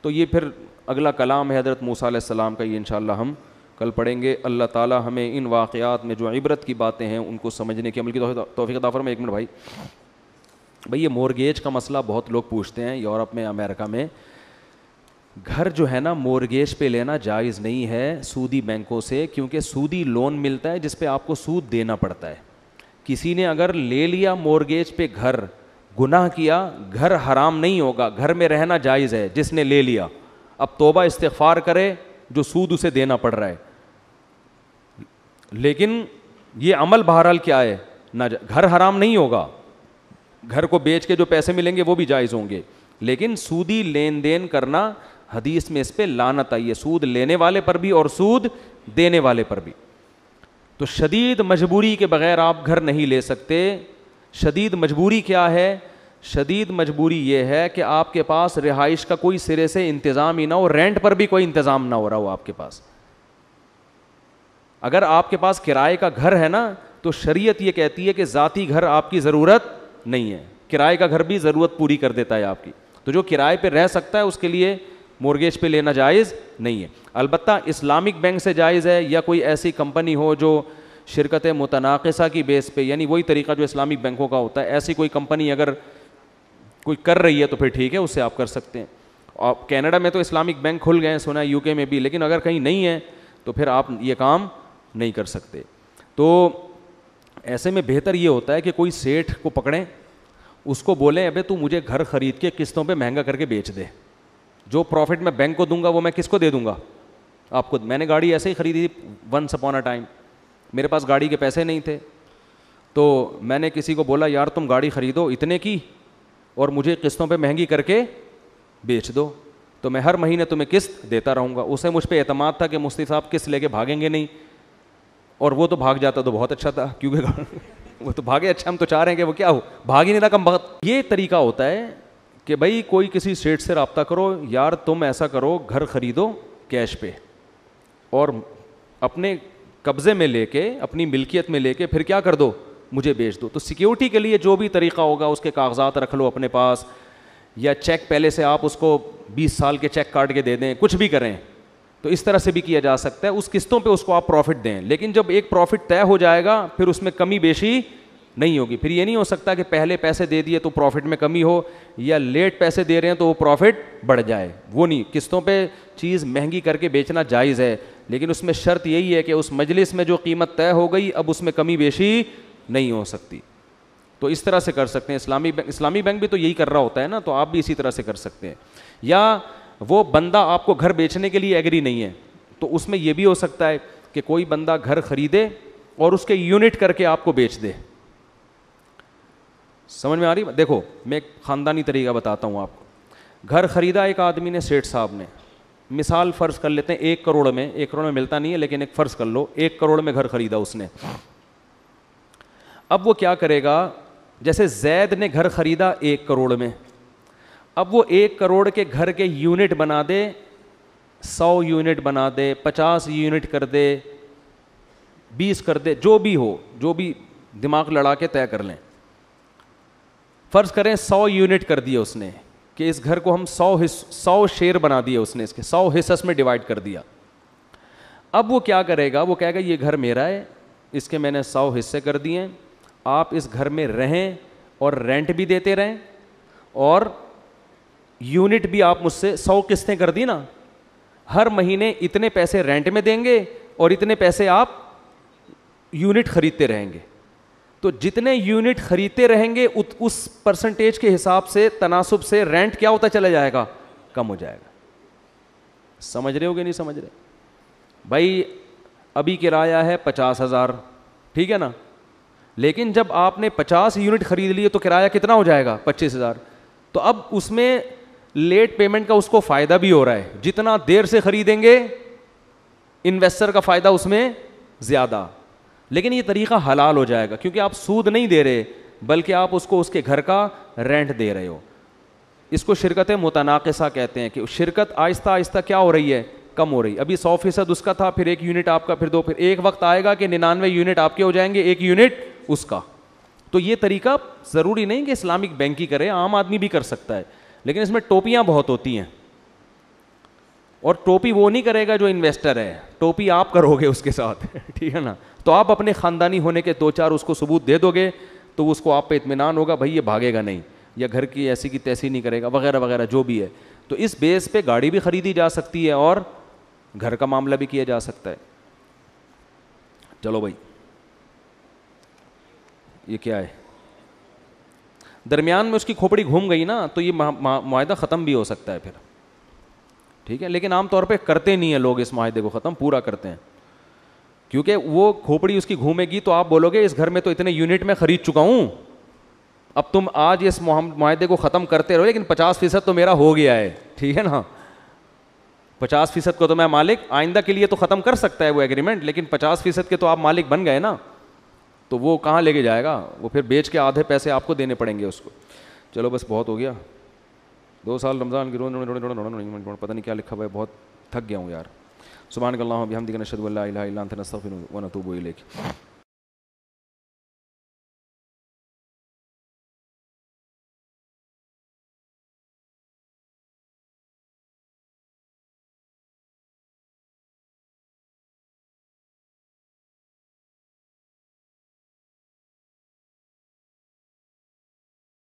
تو یہ پھر اگلا کلام ہے حضرت موسیٰ علیہ السلام کا, یہ انشاءاللہ ہم کل پڑھیں گے. اللہ تعالیٰ ہمیں ان واقعات میں جو عبرت کی باتیں ہیں ان کو سمجھنے کی عمل کی توفیق عطا فرمائے. ایک منٹ بھائی یہ مورگیج کا مسئلہ بہت لوگ پوچھتے ہیں, یورپ میں امریکہ میں گھر جو ہے نا مورگیج پہ لینا جائز نہیں ہے سودی بینکوں سے, کیونکہ سودی لون ملتا ہے جس پہ آپ کو سود دینا پڑتا ہے. کسی نے اگر لے لیا مورگیج پہ گھر, گناہ کیا, گھر حرام نہیں ہوگا, گھر میں رہنا جائز ہے جس نے لے لیا. اب توبہ استغفار کرے جو سود اسے دینا پڑ رہا ہے, لیکن یہ عمل بہرحال کیا ہے, گھر حرام نہیں ہوگا, گھر کو بیچ کے جو پیسے ملیں گے وہ بھی جائز ہوں گے, لیکن سودی لین دین کرنا حدیث میں اس پہ لعنت آئی ہے, سود لینے والے پر بھی اور سود دینے والے پر بھی. تو شدید مجبوری کے بغیر آپ گھر نہیں لے سکتے. شدید مجبوری کیا ہے؟ شدید مجبوری یہ ہے کہ آپ کے پاس رہائش کا کوئی سرے سے انتظام ہی نہ ہو, رینٹ پر بھی کوئی انتظام نہ ہو رہا ہو آپ کے پاس. اگر آپ کے پاس کرائے کا گھر ہے نا تو شریعت یہ کہتی ہے کہ ذاتی گھر آپ کی ضرورت نہیں ہے, کرائے کا گھر بھی ضرورت پوری کر دیتا ہے آپ کی. تو جو کرائے پہ رہ سکتا ہے اس کے لیے مورگیج پہ لینا جائز نہیں ہے. البتہ اسلامک بینک سے جائز ہے, یا کوئی ایسی کمپنی ہو جو شرکت متناقصہ کی بیس پہ, یعنی وہی طریقہ جو اسلامک بینکوں کا ہوتا ہے, ایسی کوئی کمپنی اگر کوئی کر رہی ہے تو پھر ٹھیک ہے, اس سے آپ کر سکتے ہیں. اور کینیڈا میں تو اسلامک بینک کھل گئے ہیں سنا ہے, یو کے میں بھی, لیکن اگر کہیں نہیں ہے تو پھر آپ یہ کام نہیں کر سکتے. تو ایسے میں بہتر یہ ہوتا ہے کہ کوئی سیٹھ کو پکڑیں, اس کو بولیں ابے تو مجھے گھر خرید کے قسطوں پہ مہنگا کر کے بیچ دے, جو پروفٹ میں بینک کو دوں گا وہ میں کس کو دے دوں گا, آپ کو. میں نے گاڑی ایسے ہی خریدی تھی ونس اپون اے ٹائم, میرے پاس گاڑی کے پیسے نہیں تھے, تو میں نے کسی کو بولا یار تم گاڑی خریدو اتنے کی اور مجھے قسطوں پہ مہنگی کر کے بیچ دو, تو میں ہر مہینے تمہیں قسط دیتا رہوں گا. اسے مجھ پہ اعتماد تھا کہ مفتی صاحب قسط لے کے بھاگیں گے نہیں, اور وہ تو بھاگ جاتا تو بہت اچھا تھا, کیونکہ وہ تو بھاگے, اچھا ہم تو چاہ رہے ہیں کہ وہ کیا ہو, بھاگ ہی نہیں رہا کم بخت. یہ طریقہ ہوتا ہے کہ بھائی کوئی کسی اسٹیٹ سے رابطہ کرو, یار تم ایسا کرو گھر خریدو کیش پہ اور اپنے قبضے میں لے کے, اپنی ملکیت میں لے کے پھر کیا کر دو, مجھے بیچ دو. تو سیکیورٹی کے لیے جو بھی طریقہ ہوگا اس کے کاغذات رکھ لو اپنے پاس, یا چیک پہلے سے آپ اس کو 20 سال کے چیک کاٹ کے دے دیں, کچھ بھی کریں, تو اس طرح سے بھی کیا جا سکتا ہے. اس قسطوں پہ اس کو آپ پروفٹ دیں, لیکن جب ایک پروفٹ طے ہو جائے گا پھر اس میں کمی بیشی نہیں ہوگی. پھر یہ نہیں ہو سکتا کہ پہلے پیسے دے دیے تو پروفٹ میں کمی ہو, یا لیٹ پیسے دے رہے ہیں تو وہ پروفٹ بڑھ جائے. وہ نہیں, قسطوں پہ چیز مہنگی کر کے بیچنا جائز ہے, لیکن اس میں شرط یہی ہے کہ اس مجلس میں جو قیمت طے ہو گئی اب اس میں کمی بیشی نہیں ہو سکتی. تو اس طرح سے کر سکتے ہیں. اسلامی بینک بھی تو یہی کر رہا ہوتا ہے نا, تو آپ بھی اسی طرح سے کر سکتے ہیں. یا وہ بندہ آپ کو گھر بیچنے کے لیے ایگری نہیں ہے, تو اس میں یہ بھی ہو سکتا ہے کہ کوئی بندہ گھر خریدے اور اس کے یونٹ کر کے آپ کو بیچ دے. سمجھ میں آ رہی؟ دیکھو میں ایک خاندانی طریقہ بتاتا ہوں آپ کو. گھر خریدا ایک آدمی نے, سیٹھ صاحب نے, مثال فرض کر لیتے ہیں 1 کروڑ میں, 1 کروڑ میں ملتا نہیں ہے لیکن ایک فرض کر لو 1 کروڑ میں گھر خریدا اس نے. اب وہ کیا کرے گا, جیسے زید نے گھر خریدا 1 کروڑ میں, اب وہ 1 کروڑ کے گھر کے یونٹ بنا دے, 100 یونٹ بنا دے, 50 یونٹ کر دے, 20 کر دے, جو بھی ہو, جو بھی دماغ لڑا کے طے کر لیں. فرض کریں 100 یونٹ کر دیے اس نے, کہ اس گھر کو ہم 100 شیئر بنا دیے اس نے, اس کے 100 حصص میں ڈیوائڈ کر دیا. اب وہ کیا کرے گا, وہ کہے گا یہ گھر میرا ہے, اس کے میں نے 100 حصے کر دیے, آپ اس گھر میں رہیں اور رینٹ بھی دیتے رہیں, اور یونٹ بھی آپ مجھ سے 100 قسطیں کر دی نا, ہر مہینے اتنے پیسے رینٹ میں دیں گے اور اتنے پیسے آپ یونٹ خریدتے رہیں گے. تو جتنے یونٹ خریدتے رہیں گے اس پرسنٹیج کے حساب سے تناسب سے رینٹ کیا ہوتا چلا جائے گا, کم ہو جائے گا. سمجھ رہے ہو کہ نہیں سمجھ رہے بھائی؟ ابھی کرایہ ہے 50,000, ٹھیک ہے نا, لیکن جب آپ نے 50 یونٹ خرید لیے تو کرایہ کتنا ہو جائے گا, 25,000. تو اب اس میں لیٹ پیمنٹ کا اس کو فائدہ بھی ہو رہا ہے, جتنا دیر سے خریدیں گے انویسٹر کا فائدہ اس میں زیادہ. لیکن یہ طریقہ حلال ہو جائے گا کیونکہ آپ سود نہیں دے رہے بلکہ آپ اس کو اس کے گھر کا رینٹ دے رہے ہو. اس کو شرکت متناقصہ کہتے ہیں کہ شرکت آہستہ آہستہ کیا ہو رہی ہے, کم ہو رہی. ابھی 100% اس کا تھا, پھر 1 یونٹ آپ کا, پھر 2, پھر ایک وقت آئے گا کہ 99 یونٹ آپ کے ہو جائیں گے, 1 یونٹ اس کا. تو یہ طریقہ ضروری نہیں کہ اسلامک بینک ہی کرے, عام آدمی بھی کر سکتا ہے, لیکن اس میں ٹوپیاں بہت ہوتی ہیں. اور ٹوپی وہ نہیں کرے گا جو انویسٹر ہے, ٹوپی آپ کرو گے اس کے ساتھ, ٹھیک ہے نا. تو آپ اپنے خاندانی ہونے کے 2-4 اس کو ثبوت دے دو گے تو اس کو آپ پہ اطمینان ہوگا, بھائی یہ بھاگے گا نہیں, یا گھر کی ایسی کی تیسی نہیں کرے گا, وغیرہ وغیرہ جو بھی ہے. تو اس بیس پہ گاڑی بھی خریدی جا سکتی ہے اور گھر کا معاملہ بھی کیا جا سکتا ہے. چلو بھائی, یہ کیا ہے, درمیان میں اس کی کھوپڑی گھوم گئی نا تو یہ معاہدہ ختم بھی ہو سکتا ہے پھر, ٹھیک ہے. لیکن عام طور پہ کرتے نہیں ہیں لوگ اس معاہدے کو ختم, پورا کرتے ہیں, کیونکہ وہ کھوپڑی اس کی گھومے گی تو آپ بولو گے اس گھر میں تو اتنے یونٹ میں خرید چکا ہوں, اب تم آج اس معاہدے کو ختم کرتے رہو لیکن 50% تو میرا ہو گیا ہے, ٹھیک ہے نا. 50% کو تو میں مالک, آئندہ کے لیے تو ختم کر سکتا ہے وہ ایگریمنٹ, لیکن 50% کے تو آپ مالک بن گئے نا, تو وہ کہاں لے کے جائے گا, وہ پھر بیچ کے آدھے پیسے آپ کو دینے پڑیں گے اس کو. چلو بس بہت ہو گیا, 2 سال رمضان کی پتہ نہیں کیا لکھا ہوا ہے, بہت تھک گیا ہوں یار. سبحانک اللہم و بحمدک نشہد ان لا الہ الا انت نستغفرک و نتوب الیک.